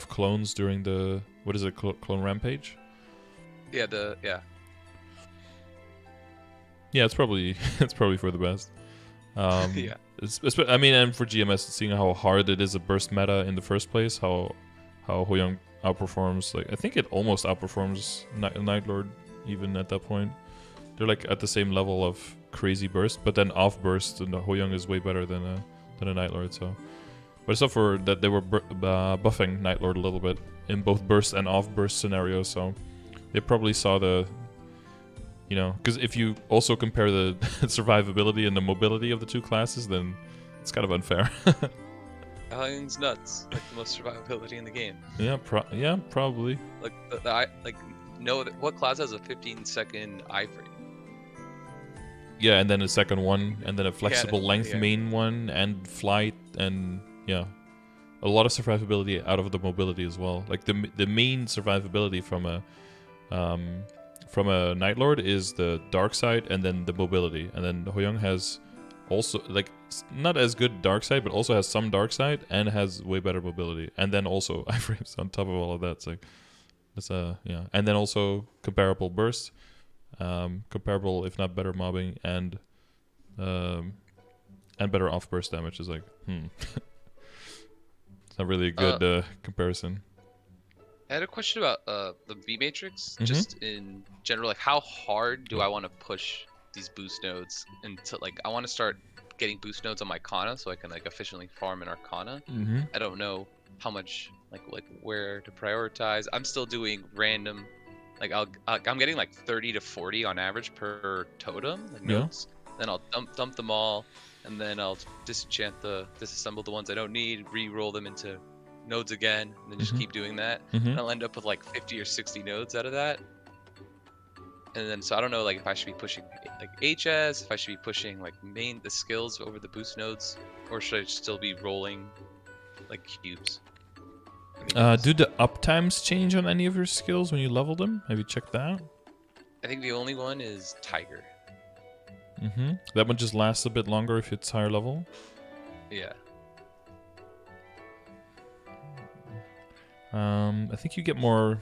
clones during the, what is it, clone rampage? Yeah, Yeah, it's probably for the best. Yeah. I mean, and for GMS, seeing how hard it is a burst meta in the first place, how Hoyoung outperforms, like I think it almost outperforms Night Lord even at that point. They're like at the same level of crazy burst, but then off burst, and the Hoyoung is way better than a Night Lord. So, but except for that, they were buffing Night Lord a little bit in both burst and off burst scenarios, so they probably saw the. You know, because if you also compare the survivability and the mobility of the two classes, then it's kind of unfair. Hoyoung's nuts, like the most survivability in the game. Yeah, probably. Like what class has a 15-second iframe? Yeah, and then a second one, and then a flexible length main one, and flight, and yeah, a lot of survivability out of the mobility as well. Like the main survivability from a Night Lord is the dark side and then the mobility, and then Hoyoung has also like not as good dark side, but also has some dark side and has way better mobility, and then also iframes on top of all of that. It's like that's and then also comparable burst, comparable if not better mobbing, and better off burst damage. Is like it's not really a good comparison. I had a question about the V Matrix, just in general. Like, how hard do I want to push these boost nodes until, like, I want to start getting boost nodes on my Kana so I can, like, efficiently farm in Arcana. I don't know how much, like where to prioritize. I'm still doing random, like, I'm getting, like, 30 to 40 on average per totem, like, nodes. Then I'll dump them all, and then I'll disassemble the ones I don't need, re-roll them into nodes again, and then just keep doing that. And I'll end up with like 50 or 60 nodes out of that. And then, so I don't know, like, if I should be pushing like HS, if I should be pushing like the skills over the boost nodes, or should I still be rolling like cubes? Do the uptimes change on any of your skills when you level them? Have you checked that? I think the only one is Tiger. That one just lasts a bit longer if it's higher level? Yeah. I think you get more,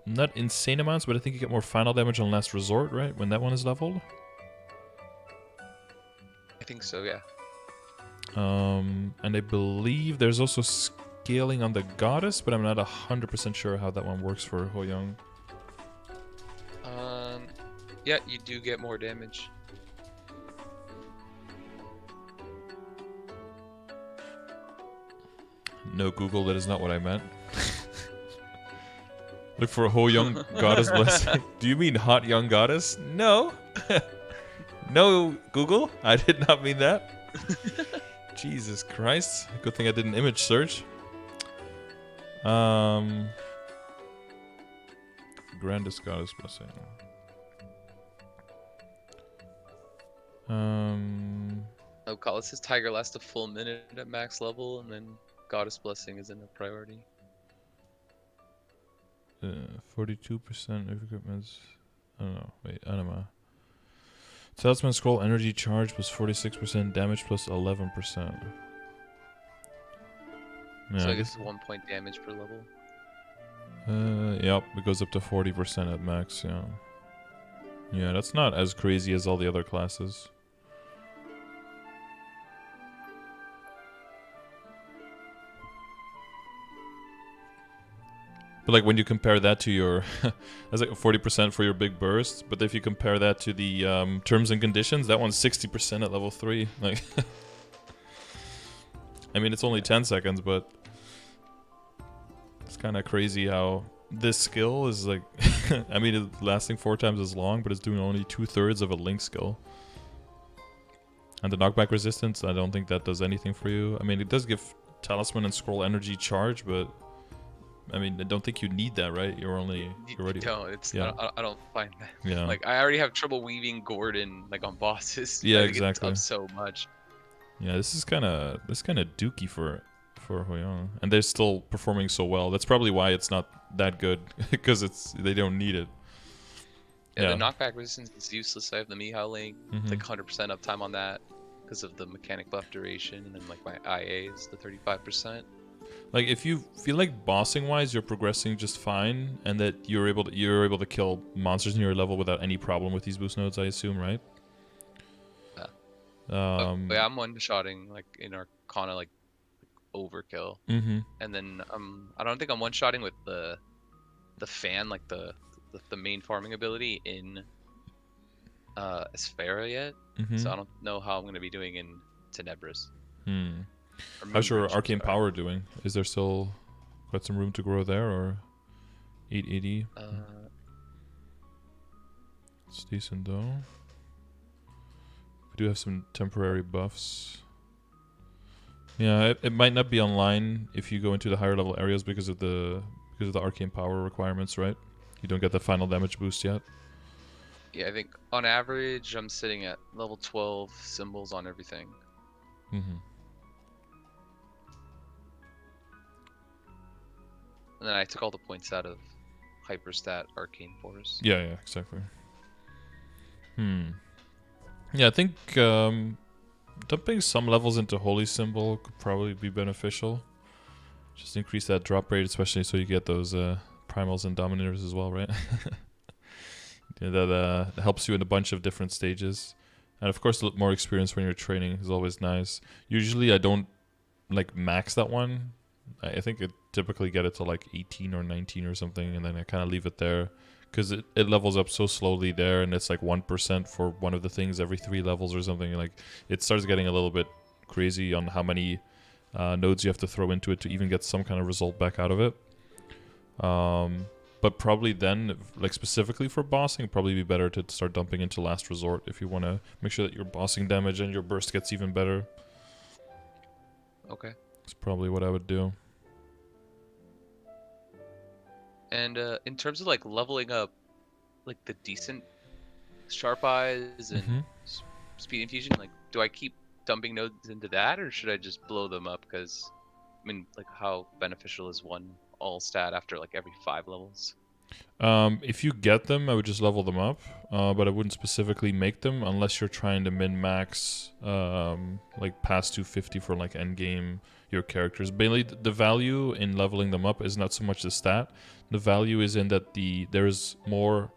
not insane amounts, but I think you get more final damage on Last Resort, right? When that one is leveled? I think so, yeah. And I believe there's also scaling on the Goddess, but I'm not 100% sure how that one works for Hoyoung. Yeah, you do get more damage. No, Google, that is not what I meant. Look for a Hoyoung Goddess blessing. Do you mean hot young goddess? No. No, Google, I did not mean that. Jesus Christ. Good thing I did an image search. Grandest Goddess blessing. Oh, call this Tiger lasts a full minute at max level, and then Goddess Blessing isn't a priority. 42% of equipment's. I don't know. Wait, Anima. Talisman scroll energy charge plus 46% damage plus 11%. Yeah, So I guess 1 point damage per level. Yep, it goes up to 40% at max, yeah. Yeah, that's not as crazy as all the other classes. But like when you compare that to your, that's like 40% for your big burst. But if you compare that to the terms and conditions, that one's 60% at level 3. Like, I mean, it's only 10 seconds, but it's kind of crazy how this skill is like, I mean, it's lasting 4 times as long, but it's doing only 2/3 of a Link skill. And the knockback resistance, I don't think that does anything for you. I mean, it does give Talisman and Scroll energy charge, but I mean, I don't think you need that, right? You're already. Don't. It's. Yeah. I don't find that. Yeah. Like, I already have trouble weaving Gordon like on bosses. Yeah, I think exactly. It's up so much. Yeah, this is kind of dookie for Hoyoung, and they're still performing so well. That's probably why it's not that good, because they don't need it. Yeah, the knockback resistance is useless. I have the Mihao Link, like 100% uptime on that because of the mechanic buff duration, and then like my IA is the 35%. Like if you feel like bossing wise you're progressing just fine, and that you're able to kill monsters in your level without any problem with these boost nodes, I assume, right? Yeah. But yeah, I'm one-shotting like in Arcana like overkill, and then I don't think I'm one-shotting with the fan, like the main farming ability in Esfera yet, so I don't know how I'm gonna be doing in Tenebris. How's your arcane power doing? Is there still quite some room to grow there, or 880? It's decent though. We do have some temporary buffs. Yeah, it might not be online if you go into the higher level areas because of the arcane power requirements, right? You don't get the final damage boost yet. Yeah, I think on average I'm sitting at level 12 symbols on everything. And then I took all the points out of Hyperstat Arcane Force. Yeah, exactly. Yeah, I think dumping some levels into Holy Symbol could probably be beneficial. Just increase that drop rate, especially so you get those primals and dominators as well, right? Yeah, that helps you in a bunch of different stages. And of course, a little more experience when you're training is always nice. Usually I don't like max that one. I think it typically get it to like 18 or 19 or something, and then I kind of leave it there because it levels up so slowly there, and it's like 1% for one of the things every 3 levels or something. Like it starts getting a little bit crazy on how many nodes you have to throw into it to even get some kind of result back out of it. But probably then, like specifically for bossing, it'd probably be better to start dumping into Last Resort if you want to make sure that your bossing damage and your burst gets even better. Okay. That's probably what I would do. And in terms of like leveling up, like the decent Sharp Eyes and Mm-hmm. Speed Infusion, like do I keep dumping nodes into that, or should I just blow them up? Because I mean, like how beneficial is one all stat after like every 5 levels? If you get them, I would just level them up, but I wouldn't specifically make them unless you're trying to min-max, like past 250 for like endgame your characters. Mainly, the value in leveling them up is not so much the stat. The value is in that there's more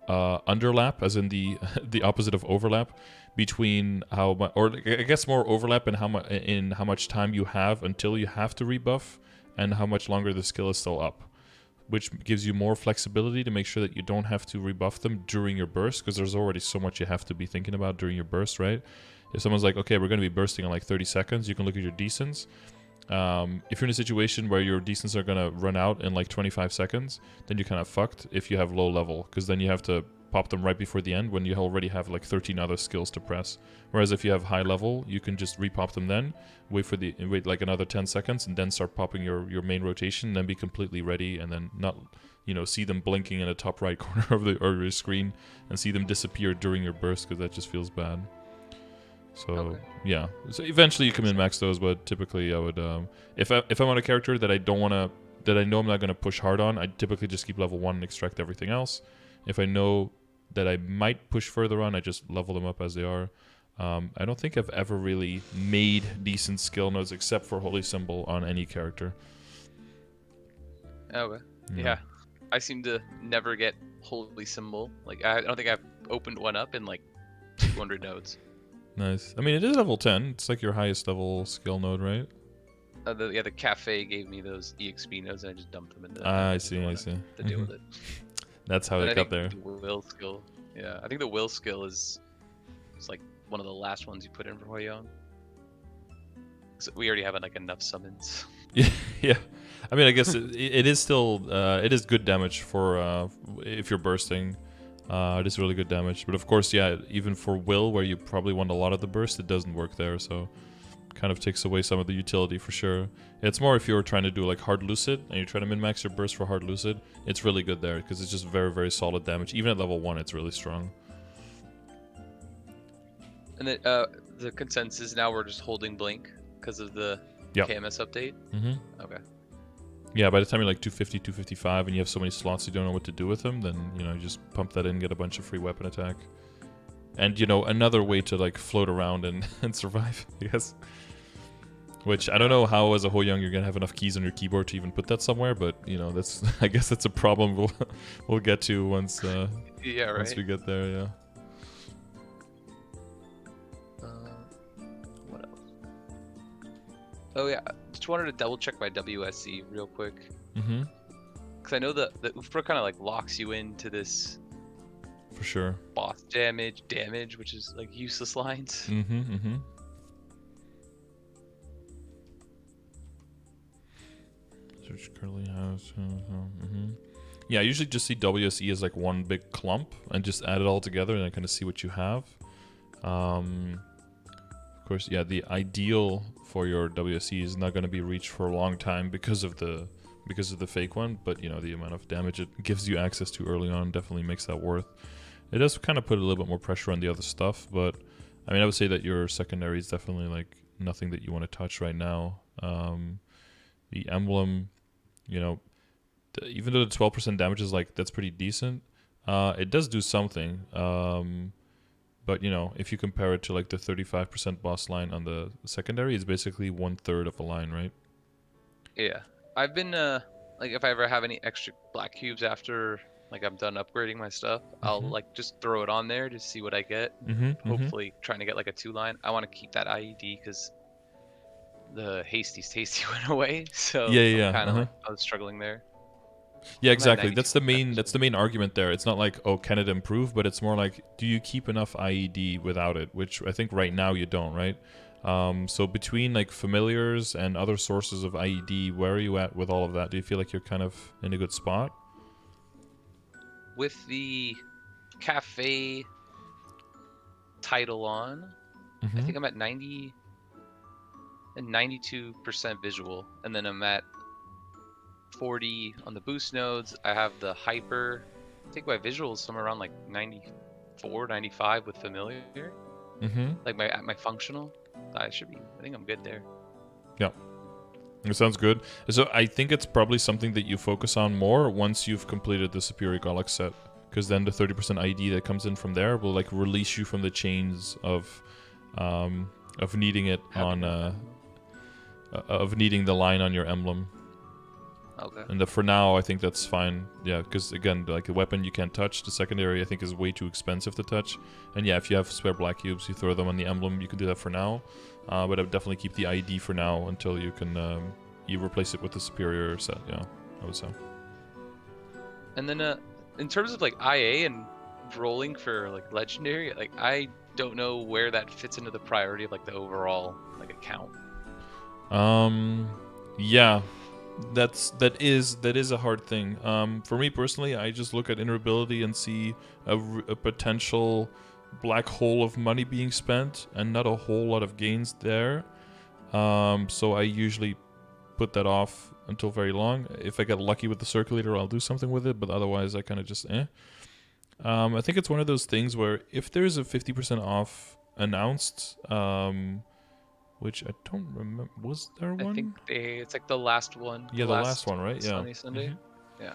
underlap, as in the the opposite of overlap, between how much, or I guess more overlap in how much time you have until you have to rebuff, and how much longer the skill is still up, which gives you more flexibility to make sure that you don't have to rebuff them during your burst, because there's already so much you have to be thinking about during your burst, right? If someone's like, okay, we're going to be bursting in like 30 seconds, you can look at your decents. If you're in a situation where your decents are going to run out in like 25 seconds, then you're kind of fucked if you have low level, because then you have to pop them right before the end when you already have like 13 other skills to press. Whereas if you have high level, you can just repop them then, wait like another 10 seconds, and then start popping your main rotation, then be completely ready, and then not, you know, see them blinking in the top right corner of your screen and see them disappear during your burst, because that just feels bad. So yeah, so eventually you can min-max those, but typically I would, if I'm on a character that I don't want to, that I know I'm not going to push hard on, I typically just keep level 1 and extract everything else. If I know that I might push further on, I just level them up as they are. I don't think I've ever really made decent skill nodes except for Holy Symbol on any character. Okay. Yeah. Yeah. I seem to never get Holy Symbol. Like I don't think I've opened one up in like 200 nodes. Nice. I mean, it is level 10. It's like your highest level skill node, right? The cafe gave me those EXP nodes, and I just dumped them into. I see. I see. To deal with it. That's how it got there. The will skill. Yeah, I think the will skill is like one of the last ones you put in for Hoyoung. So we already have like enough summons. Yeah. I mean, I guess it is still it is good damage for if you're bursting. It is really good damage, but of course, yeah, even for will, where you probably want a lot of the burst, it doesn't work there, so kind of takes away some of the utility for sure. It's more if you're trying to do like hard Lucid, and you're trying to min-max your burst for hard Lucid, it's really good there, because it's just very, very solid damage. Even at level 1, it's really strong. And then the consensus now we're just holding Blink because of the KMS update? Mm-hmm. Okay. Yeah, by the time you're like 250, 255, and you have so many slots you don't know what to do with them, then, you know, you just pump that in, get a bunch of free weapon attack. And, you know, another way to, like, float around and, and survive, I guess. Which, I don't know how, as a Hoyoung, you're going to have enough keys on your keyboard to even put that somewhere, but, you know, that's, I guess that's a problem we'll get to once, yeah, right. once we get there, yeah. What else? Oh, yeah. Just wanted to double check my WSC real quick. Mm-hmm. Because I know the Ufra kind of like locks you into this For sure. boss damage, which is like useless lines. Mm-hmm, mm-hmm. Search curly house. Mm-hmm. Yeah, I usually just see WSE as like one big clump and just add it all together and then kind of see what you have. Of course, yeah, the ideal for your WSE is not going to be reached for a long time because of the fake one, but you know, the amount of damage it gives you access to early on definitely makes that worth. It does kind of put a little bit more pressure on the other stuff, but I mean, I would say that your secondary is definitely like nothing that you want to touch right now. The emblem, you know, even though the 12% damage is like, that's pretty decent, it does do something. But, you know, if you compare it to like the 35% boss line on the secondary, it's basically 1/3 of a line, right? Yeah. I've been, like, if I ever have any extra black cubes after, like, I'm done upgrading my stuff, I'll, like, just throw it on there to see what I get. Hopefully trying to get, like, a 2-line. I want to keep that IED because the Hasty's Tasty went away, so yeah, kind of like, I was struggling there. Yeah, exactly. That's the main argument there. It's not like, oh, can it improve, but it's more like, do you keep enough IED without it? Which I think right now you don't, right? So between like familiars and other sources of IED, where are you at with all of that? Do you feel like you're kind of in a good spot? with the cafe title on, I think I'm at 90 and 92% visual, and then I'm at 40 on the boost nodes. I have the hyper. I think my visual is somewhere around like 94, 95 with familiar. Like my functional. I think I'm good there. Yeah. It sounds good. So I think it's probably something that you focus on more once you've completed the Superior Golic set, because then the 30% ID that comes in from there will like release you from the chains of needing it on of needing the line on your emblem. Okay. And for now, I think that's fine. Yeah, because again, like a weapon you can't touch. The secondary, I think, is way too expensive to touch. And yeah, if you have spare black cubes, you throw them on the emblem. You can do that for now. But I would definitely keep the ID for now until you can you replace it with the superior set. Yeah, I would say. And then in terms of like IA and rolling for like legendary, like I don't know where that fits into the priority of like the overall like account. Yeah. That is a hard thing. For me personally, I just look at interoperability and see a potential black hole of money being spent and not a whole lot of gains there. So I usually put that off until very long. If I get lucky with the circulator, I'll do something with it, but otherwise I kind of just I think it's one of those things where if there's a 50% off announced, which I don't remember. Was there one? I think it's like the last one. Yeah, the last one, right? Yeah. Sunday. Yeah.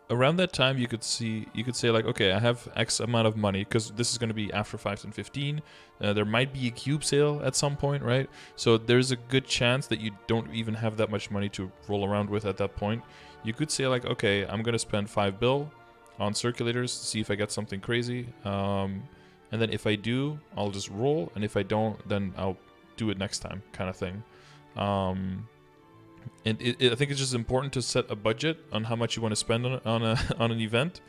Around that time, you could say like, okay, I have X amount of money because this is going to be after 5 and 15. There might be a cube sale at some point, right? So there's a good chance that you don't even have that much money to roll around with at that point. You could say like, okay, I'm going to spend 5 bill on circulators to see if I get something crazy. And then if I do, I'll just roll. And if I don't, then I'll do it next time, kind of thing. And I think it's just important to set a budget on how much you want to spend on an event,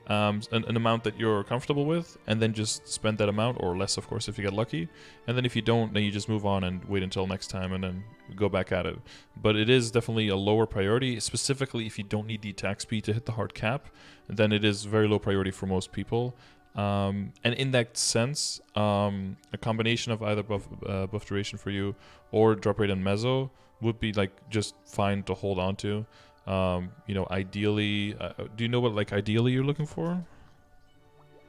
an amount that you're comfortable with, and then just spend that amount, or less, of course, if you get lucky. And then if you don't, then you just move on and wait until next time and then go back at it. But it is definitely a lower priority, specifically if you don't need the attack speed to hit the hard cap, then it is very low priority for most people. And in that sense, a combination of either buff duration for you or drop rate and mezzo would be like just fine to hold on to. Ideally, do you know what like ideally you're looking for?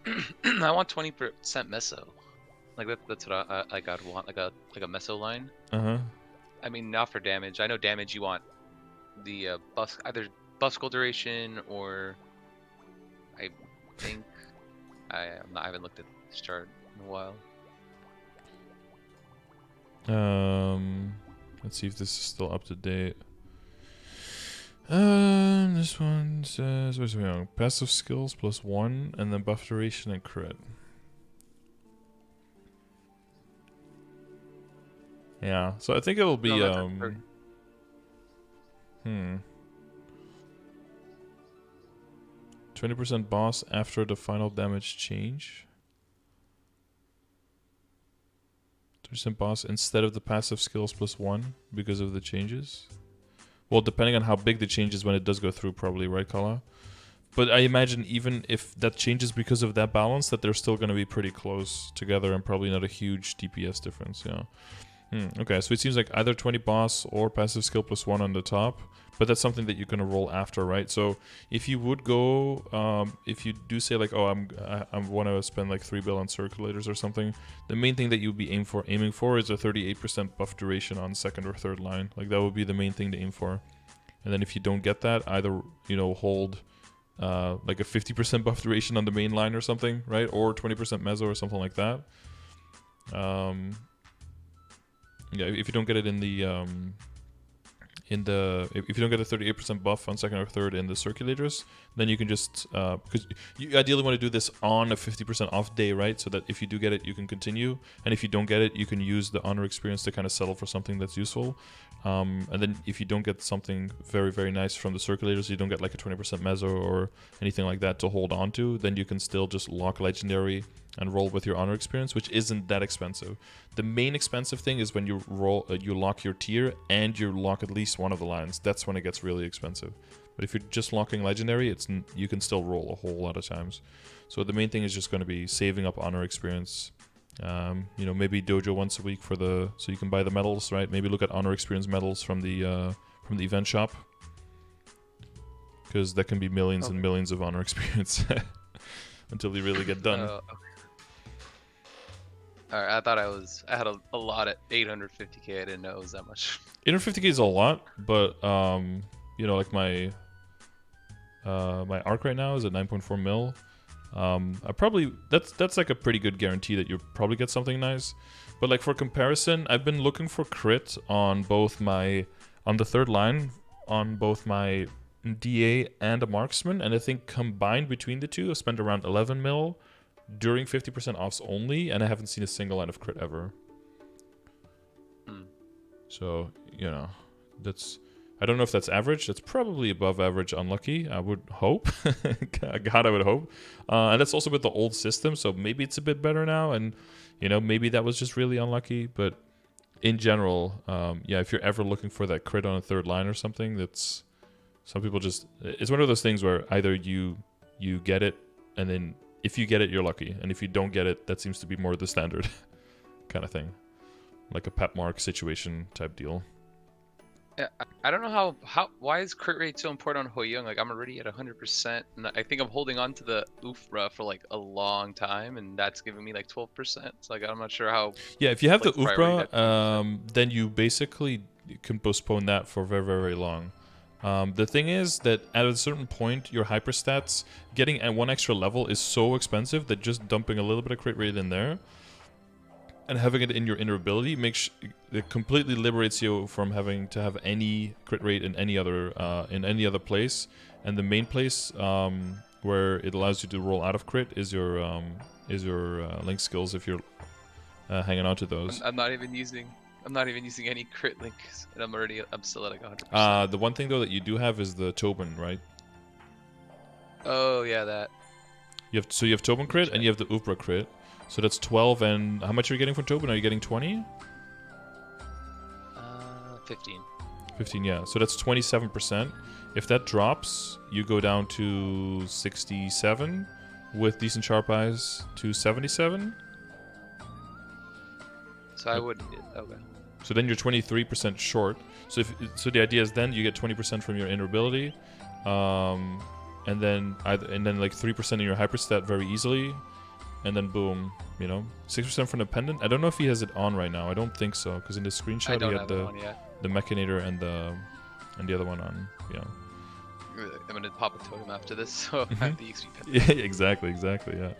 I want 20% meso. Like that's what I got want like a meso line. I mean, not for damage. I know damage you want the either buff skull duration or I think. I haven't looked at this chart in a while. Let's see if this is still up to date. This one says, where's Hoyoung? Passive skills +1, and then buff duration and crit. Yeah, so I think it'll be 20% boss after the final damage change. 20% boss instead of the passive skills +1 because of the changes. Well, depending on how big the change is when it does go through, probably, right, Kala? But I imagine even if that changes because of that balance, that they're still going to be pretty close together and probably not a huge DPS difference, yeah. Okay, so it seems like either 20 boss or passive skill +1 on the top, but that's something that you're gonna roll after, right? So if you would go, if you do say like, oh, I want to spend like 3 bill on circulators or something, the main thing that you'll be aiming for is a 38% buff duration on second or third line. Like that would be the main thing to aim for. And then if you don't get that, either hold like a 50% buff duration on the main line or something, right? Or 20% mezzo or something like that. Yeah, if you don't get it if you don't get a 38% buff on second or third in the circulators, then you can just because you ideally want to do this on a 50% off day, right? So that if you do get it, you can continue, and if you don't get it, you can use the honor experience to kind of settle for something that's useful. And then if you don't get something very, very nice from the circulators, you don't get like a 20% mezzo or anything like that to hold on to, then you can still just lock legendary and roll with your honor experience, which isn't that expensive. The main expensive thing is when you roll, you lock your tier and you lock at least one of the lines. That's when it gets really expensive. But if you're just locking legendary, you can still roll a whole lot of times. So the main thing is just going to be saving up honor experience. You know, maybe dojo once a week so you can buy the medals, right? Maybe look at honor experience medals from the event shop, because that can be millions and millions of honor experience until you really get done. Okay. All right, I thought I had a lot at 850k. I didn't know it was that much. 850k is a lot, but you know, like my arc right now is at 9.4 mil. I probably that's like a pretty good guarantee that you'll probably get something nice. But like for comparison, I've been looking for crit on the third line on both my DA and a marksman, and I think combined between the two, I spent around 11 mil during 50% offs only, and I haven't seen a single line of crit ever. So, you know, I don't know if that's average. That's probably above average unlucky, I would hope. God, I would hope. And that's also with the old system, so maybe it's a bit better now, and, you know, maybe that was just really unlucky. But in general, yeah, if you're ever looking for that crit on a third line or something, some people it's one of those things where either you get it, and then if you get it, you're lucky. And if you don't get it, that seems to be more the standard kind of thing. Like a pep mark situation type deal. Yeah, I don't know why is crit rate so important on Hoyoung? Like, I'm already at 100%, and I think I'm holding on to the Ufra for like a long time, and that's giving me like 12%. So like, I'm not sure how. Yeah, if you have like, the Ufra, then you basically can postpone that for very, very, very long. The thing is that at a certain point, your hyperstats, getting at one extra level is so expensive that just dumping a little bit of crit rate in there and having it in your inner ability it completely liberates you from having to have any crit rate in any other place. And the main place where it allows you to roll out of crit is your link skills if you're hanging on to those. I'm not even using any crit links, and I'm still at like 100%. The one thing though that you do have is the Tobin, right? Oh yeah, that. You have Tobin crit and you have the Ubra crit. So that's 12, and how much are you getting from Tobin? Are you getting 20? 15. 15, yeah. So that's 27%. If that drops, you go down to 67 with decent sharp eyes to 77. So I would. Okay. So then you're 23% short. So the idea is then you get 20% from your inner ability, and then like 3% in your hyperstat very easily. And then boom, you know, 6% from the pendant. I don't know if he has it on right now. I don't think so, because in the screenshot he had the Mechanator and the other one on. Yeah. I'm gonna pop a totem after this, so I have the XP pendant. Yeah, exactly. Yeah.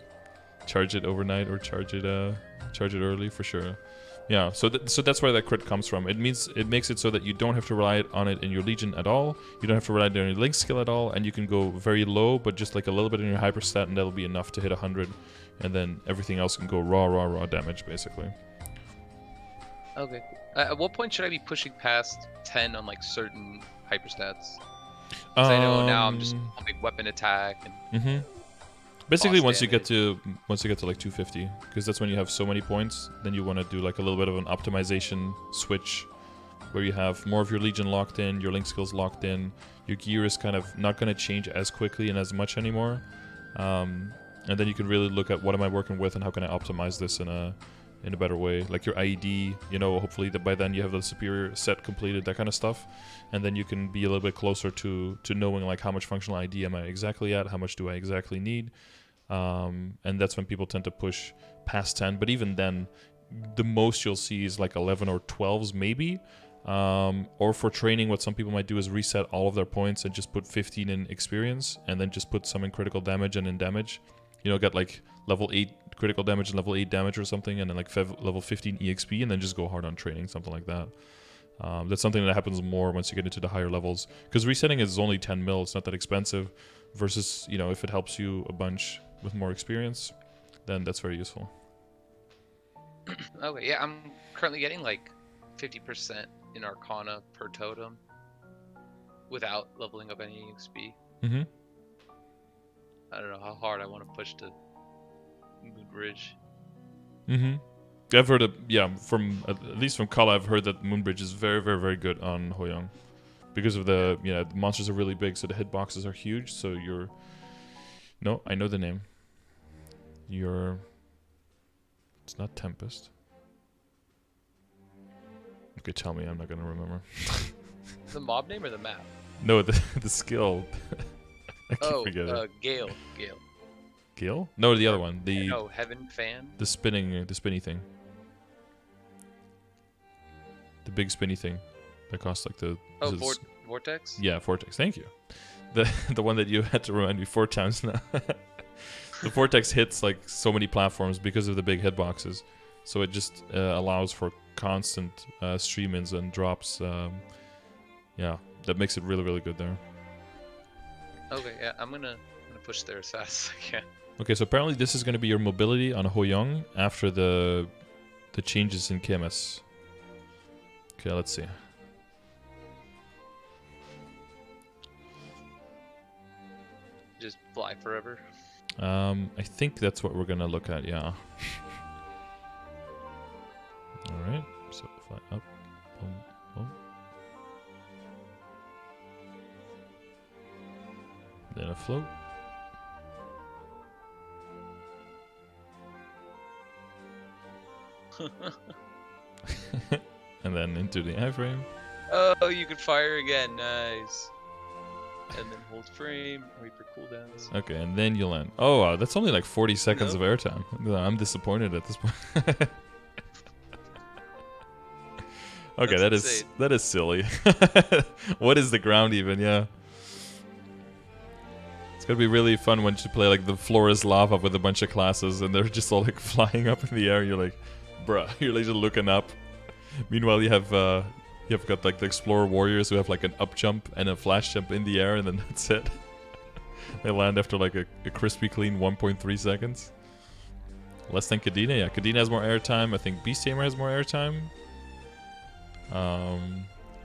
Charge it overnight or charge it early for sure. Yeah. So that's where that crit comes from. It makes it so that you don't have to rely on it in your Legion at all. You don't have to rely on your Link skill at all, and you can go very low, but just like a little bit in your hyperstat, and that'll be enough to hit 100. And then everything else can go raw damage, basically. Okay. At what point should I be pushing past 10 on like certain hyperstats? Because I know now I'm just pumping weapon attack and. Basically, once you get to like 250, because that's when you have so many points. Then you want to do like a little bit of an optimization switch, where you have more of your Legion locked in, your Link skills locked in. Your gear is kind of not going to change as quickly and as much anymore. And then you can really look at what am I working with and how can I optimize this in a better way. Like your IED, you know, hopefully by then you have the superior set completed, that kind of stuff. And then you can be a little bit closer to knowing like how much functional ID am I exactly at, how much do I exactly need. And that's when people tend to push past 10. But even then, the most you'll see is like 11 or 12s maybe. Or for training, what some people might do is reset all of their points and just put 15 in experience, and then just put some in critical damage and in damage. You know, get like level 8 critical damage and level 8 damage or something, and then like level 15 EXP, and then just go hard on training, something like that. That's something that happens more once you get into the higher levels, because resetting is only 10 mil, it's not that expensive, versus, you know, if it helps you a bunch with more experience, then that's very useful. Okay, yeah, I'm currently getting like 50% in Arcana per totem without leveling up any EXP. Mm-hmm. I don't know how hard I want to push to Moonbridge. Mm-hmm. I've heard of, yeah, from at least from Kala, I've heard that Moonbridge is very, very, very good on Hoyoung. Because of the, the monsters are really big, so the hitboxes are huge, so you're... No, I know the name. You're... It's not Tempest. Okay, tell me, I'm not gonna remember. The mob name or the map? No, the skill. I keep forgetting. Gale. Gale. Gale? No, the other one. No, Heaven Fan. The spinny thing. The big spinny thing that costs like the... Oh, Vortex? Yeah, Vortex. Thank you. The one that you had to remind me 4 times now. The Vortex hits like so many platforms because of the big hitboxes. So it just allows for constant stream-ins and drops. Yeah, that makes it really, really good there. Okay, yeah, I'm gonna push there as fast as I can. Okay, so apparently this is going to be your mobility on Hoyoung after the changes in GMS. Okay, let's see. Just fly forever. I think that's what we're gonna look at. Yeah. All right. So fly up. Boom. Boom. Then a float. And then into the iframe. Oh, you could fire again. Nice. And then hold frame, wait for cooldowns. Okay, and then you land. Oh, wow, that's only like 40 seconds of airtime. I'm disappointed at this point. Okay, that is silly. What is the ground even? Yeah. It's gonna be really fun when you play like the floor is lava with a bunch of classes and they're just all like flying up in the air. You're like, bruh, you're like just looking up. Meanwhile, you've got like the Explorer Warriors who have like an up jump and a flash jump in the air, and then that's it. They land after like a crispy clean 1.3 seconds. Less than Kadena. Yeah, Kadena has more airtime. I think Beast Tamer has more airtime.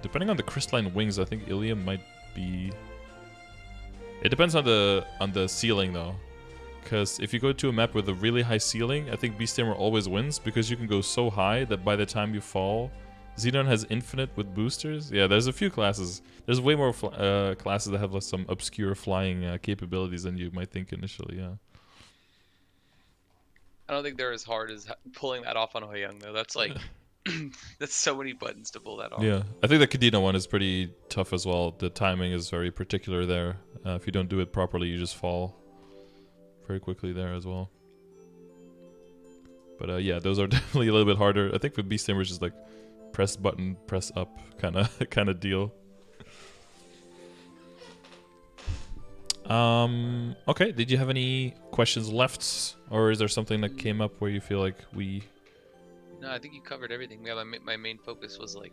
Depending on the crystalline wings, I think Ilium might be... It depends on the ceiling though. Because if you go to a map with a really high ceiling, I think Beast Tamer always wins because you can go so high that by the time you fall... Xenon has infinite with boosters. Yeah, there's a few classes. There's way more classes that have like, some obscure flying capabilities than you might think initially, yeah. I don't think they're as hard as pulling that off on Hoyoung though. That's like... That's so many buttons to pull that off. Yeah, I think the Kadena one is pretty tough as well. The timing is very particular there. If you don't do it properly, you just fall very quickly there as well. But yeah, those are definitely a little bit harder. I think with Beast Tamer, it's just like press button, press up kind of deal. Okay, did you have any questions left, or is there something that came up where you feel like we... No, I think you covered everything. Yeah, my main focus was like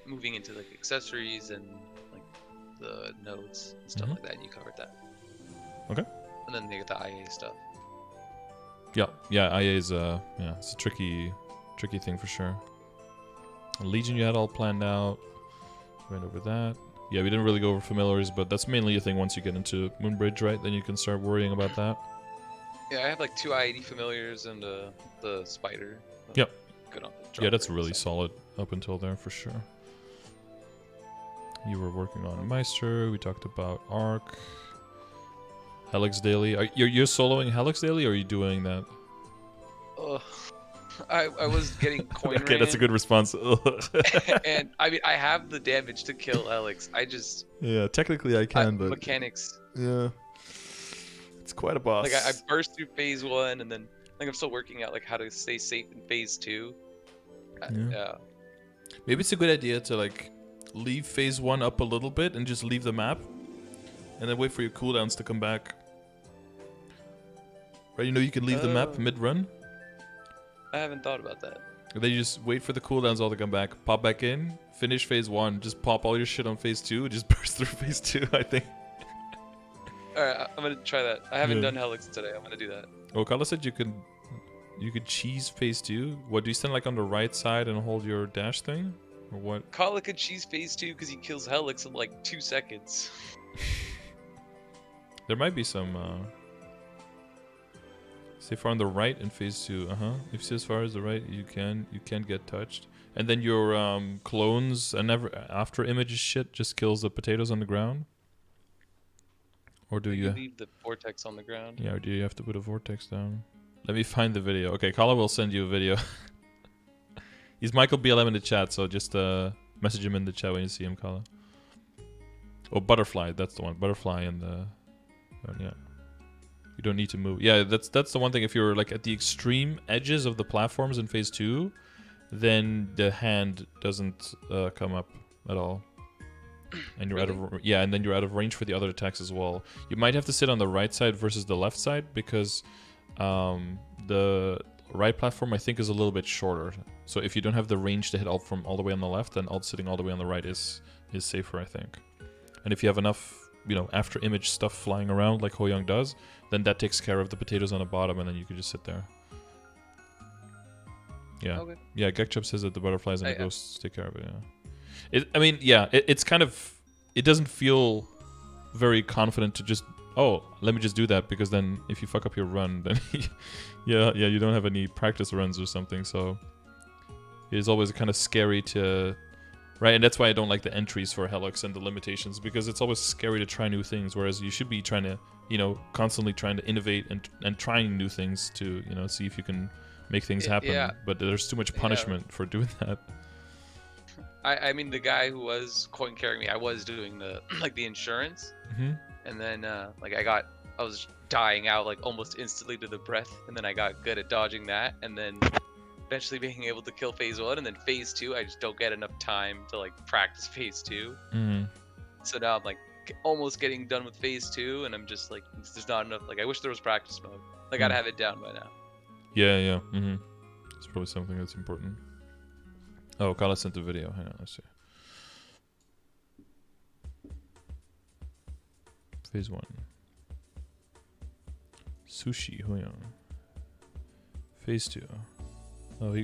moving into like accessories and like the nodes and stuff like that, and you covered that. Okay. And then they get the IA stuff. Yeah, IA is it's a tricky thing for sure. Legion you had all planned out. Went over that. Yeah, we didn't really go over familiars, but that's mainly a thing once you get into Moonbridge, right? Then you can start worrying about that. Yeah, I have like 2 IED familiars and the spider. Yep. Good on the yeah, that's really solid up until there for sure. You were working on Meister. We talked about Arc. Helix Daily. You're soloing Helix Daily, or are you doing that? I was getting coin Okay, that's a good response. And I mean, I have the damage to kill Helix. I just... Yeah, technically I can, but... Mechanics. Yeah. It's quite a boss. Like, I burst through phase 1, and then... Like, I'm still working out like how to stay safe in phase 2. Yeah. Maybe it's a good idea to like leave phase 1 up a little bit and just leave the map, and then wait for your cooldowns to come back. Right? You know you can leave the map mid-run. I haven't thought about that. And then you just wait for the cooldowns all to come back, pop back in, finish phase 1, just pop all your shit on phase 2, and just burst through phase 2. I think. Alright, I'm gonna try that. I haven't done Helix today. I'm gonna do that. Oh, Kala said you could cheese phase 2. What, do you stand like on the right side and hold your dash thing? Or what? Kala could cheese phase 2 because he kills Helix in like 2 seconds. There might be some Stay far on the right in phase 2. If you stay as far as the right, you can't get touched. And then your clones and after image shit just kills the potatoes on the ground. Or do you leave the vortex on the ground? Yeah, or do you have to put a vortex down? Let me find the video. Okay, Kala will send you a video. He's Michael BLM in the chat, so just message him in the chat when you see him, Kala. Oh, butterfly, that's the one. Butterfly and the yeah. You don't need to move. Yeah, that's the one thing. If you're like at the extreme edges of the platforms in phase 2, then the hand doesn't come up at all. And you're and then you're out of range for the other attacks as well. You might have to sit on the right side versus the left side because the right platform I think is a little bit shorter. So if you don't have the range to hit alt from all the way on the left, then alt sitting all the way on the right is safer, I think. And if you have enough, after image stuff flying around like Hoyoung does, then that takes care of the potatoes on the bottom, and then you can just sit there. Yeah. Okay. Yeah, Gekchub says that the butterflies and the ghosts take care of it, yeah. It's kind of... It doesn't feel very confident to just... Oh, let me just do that, because then if you fuck up your run, then... you don't have any practice runs or something, so... It is always kind of scary to... Right, and that's why I don't like the entries for Helix and the limitations, because it's always scary to try new things, whereas you should be trying to, constantly trying to innovate and trying new things to, see if you can make things happen. Yeah. But there's too much punishment for doing that. I mean, the guy who was coin carrying me, I was doing the the insurance, and then I was dying out almost instantly to the breath, and then I got good at dodging that, and then eventually being able to kill phase 1, and then phase 2 I just don't get enough time to practice phase 2. So now I'm almost getting done with phase 2, and I'm just there's not enough. I wish there was practice mode. I gotta have it down by now. Yeah. It's probably something that's important. Oh, Kala sent the video. Hang on, let's see. Phase 1. Sushi Hoyoung. Phase 2. Oh,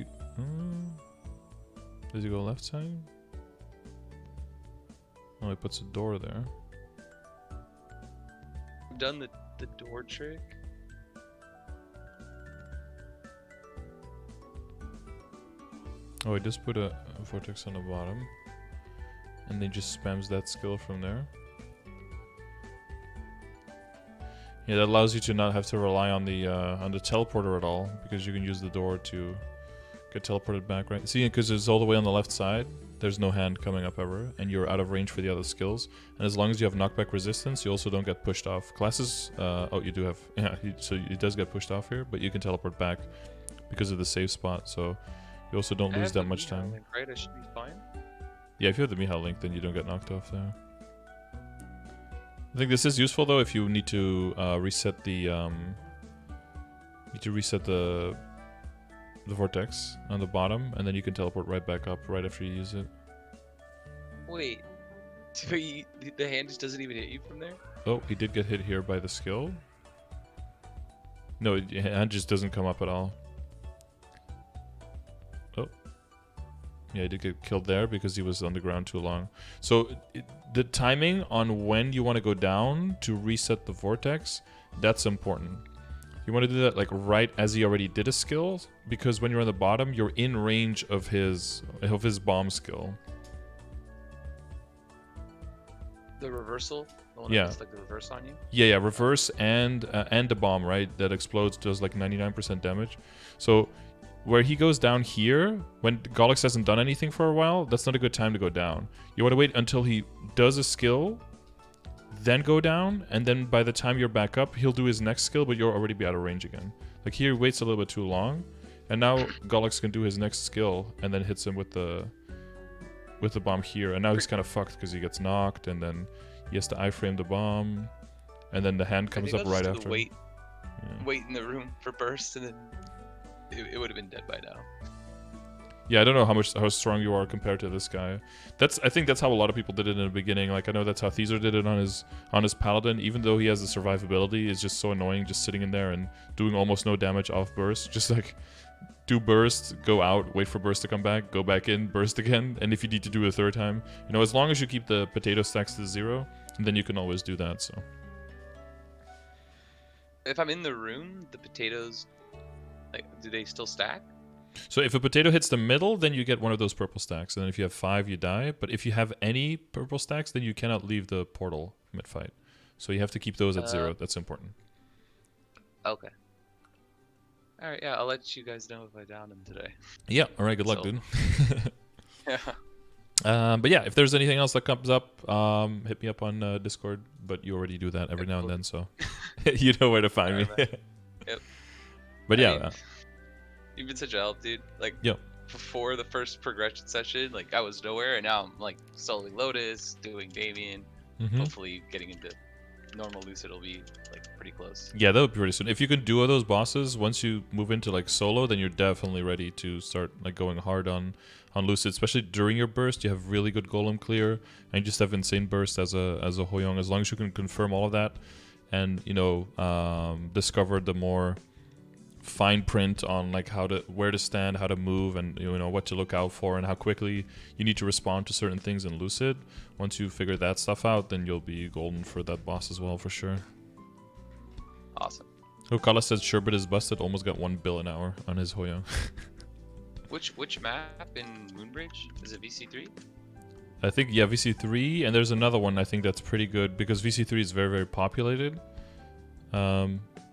does he go left side? Oh, he puts a door there. I've done the door trick. Oh, he just put a vortex on the bottom. And then just spams that skill from there. Yeah, that allows you to not have to rely on the teleporter at all, because you can use the door to get teleported back, right? See, because it's all the way on the left side, there's no hand coming up ever, and you're out of range for the other skills. And as long as you have knockback resistance, you also don't get pushed off. Classes, oh, you do have, yeah, so it does get pushed off here, but you can teleport back because of the save spot, so you also don't lose that much time. Link, right? I should be fine. Yeah, if you have the Mihal link, then you don't get knocked off there. I think this is useful though if you need to reset the vortex on the bottom, and then you can teleport right back up right after you use it. Wait, the hand just doesn't even hit you from there? Oh, he did get hit here by the skill. No, the hand just doesn't come up at all. Oh. Yeah, he did get killed there because he was on the ground too long. So the timing on when you want to go down to reset the vortex, that's important. You want to do that right as he already did a skill, because when you're on the bottom, you're in range of his bomb skill. The reversal? The one yeah. That puts, the reverse on you? Yeah, reverse and the bomb, right? That explodes, does 99% damage. So where he goes down here, when Golix hasn't done anything for a while, that's not a good time to go down. You want to wait until he does a skill, then go down, and then by the time you're back up, he'll do his next skill, but you'll already be out of range again. Here, he waits a little bit too long, and now Golix can do his next skill, and then hits him with the bomb here, and now he's kind of fucked because he gets knocked, and then he has to iframe the bomb, and then the hand comes up right after. Wait in the room for burst, and then it would have been dead by now. Yeah, I don't know how strong you are compared to this guy. I think that's how a lot of people did it in the beginning. I know that's how Theezer did it on his paladin. Even though he has the survivability, it's just so annoying just sitting in there and doing almost no damage off burst. Just do burst, go out, wait for burst to come back, go back in, burst again, and if you need to do it a third time, as long as you keep the potato stacks to 0, then you can always do that. So if I'm in the room, the potatoes, like, do they still stack? So if a potato hits the middle, then you get one of those purple stacks. And then if you have 5, you die. But if you have any purple stacks, then you cannot leave the portal mid-fight. So you have to keep those at 0. That's important. Okay. All right, yeah, I'll let you guys know if I down him today. Yeah, all right, good luck, dude. Yeah. But yeah, if there's anything else that comes up, hit me up on Discord. But you already do that every now and then, so you know where to find me. Yep. But yeah. You've been such a help, dude. Like, yep. Before the first progression session, like, I was nowhere, and now I'm, like, soloing Lotus, doing Damien. Hopefully getting into normal Lucid will be, like, pretty close. Yeah, that would be pretty soon. If you can duo those bosses, once you move into, like, solo, then you're definitely ready to start, like, going hard on Lucid, especially during your burst. You have really good golem clear, and you just have insane burst as a Hoyoung. As long as you can confirm all of that, and, you know, discover the more fine print on like where to stand, how to move, and you know what to look out for, and how quickly you need to respond to certain things in Lucid. Once you figure that stuff out, then you'll be golden for that boss as well, for sure. Awesome. Oh, Kala says Sherbet is busted, almost got 1 bill an hour on his Hoyoung. Which map in Moonbridge? Is it VC3? I think, yeah, VC3, and there's another one I think that's pretty good, because VC3 is very, very populated.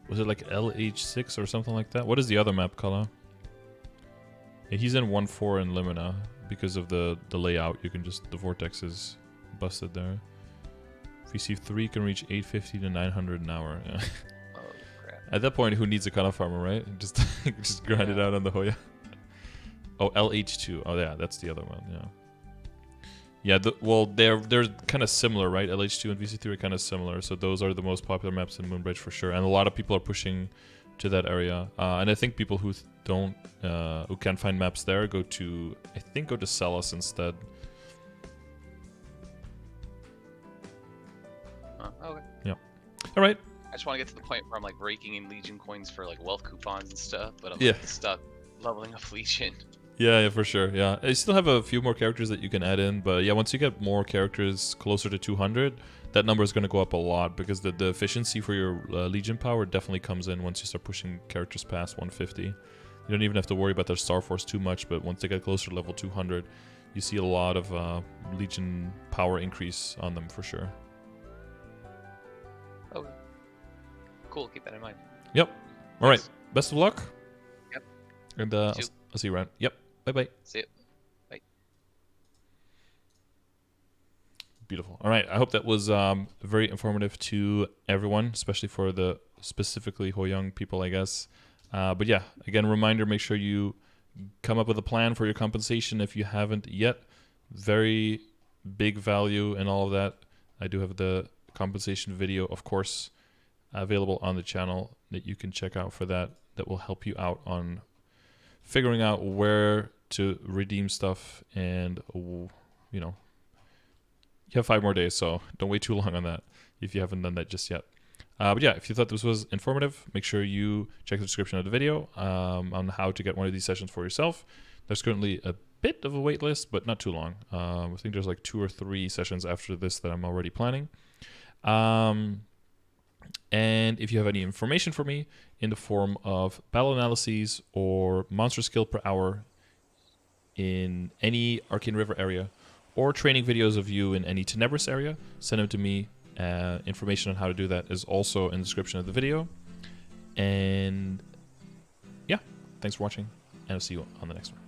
Was it like LH6 or something like that? What is the other map, Kala? Yeah, he's in 1-4 in Limina because of the layout. You can just, the vortex is busted there. VC3 can reach 850 to 900 an hour. Yeah. Oh, crap. At that point, who needs a Kana farmer, right? Just grind it out on the Hoya. Oh, LH2. Oh, yeah, that's the other one, yeah. Yeah, well, they're kind of similar, right? LH2 and VC3 are kind of similar, so those are the most popular maps in Moonbridge for sure. And a lot of people are pushing to that area. And I think people who who can't find maps there go to Celis instead. Okay. Yeah. All right. I just want to get to the point where I'm like raking in Legion coins for like wealth coupons and stuff, but I'm yeah. like, stuck leveling up Legion. Yeah, for sure. Yeah, I still have a few more characters that you can add in, but yeah, once you get more characters closer to 200, that number is going to go up a lot, because the efficiency for your Legion power definitely comes in once you start pushing characters past 150. You don't even have to worry about their Star Force too much, but once they get closer to level 200, you see a lot of Legion power increase on them for sure. Okay. Cool, keep that in mind. Yep. All right. Best of luck. Yep. And I'll see you around. Yep. Bye-bye. See you. Bye. Beautiful. All right. I hope that was very informative to everyone, especially for the specifically Hoyoung people, I guess. But yeah, again, reminder, make sure you come up with a plan for your compensation if you haven't yet. Very big value in all of that. I do have the compensation video, of course, available on the channel that you can check out for that. That will help you out on figuring out where to redeem stuff, and you know, you have 5 more days, so don't wait too long on that if you haven't done that just yet. But yeah, if you thought this was informative, make sure you check the description of the video on how to get one of these sessions for yourself. There's currently a bit of a wait list, but not too long. I think there's like 2 or 3 sessions after this that I'm already planning. And if you have any information for me in the form of battle analyses or monster skill per hour in any Arcane River area, or training videos of you in any Tenebris area, send them to me. Information on how to do that is also in the description of the video. And yeah, thanks for watching, and I'll see you on the next one.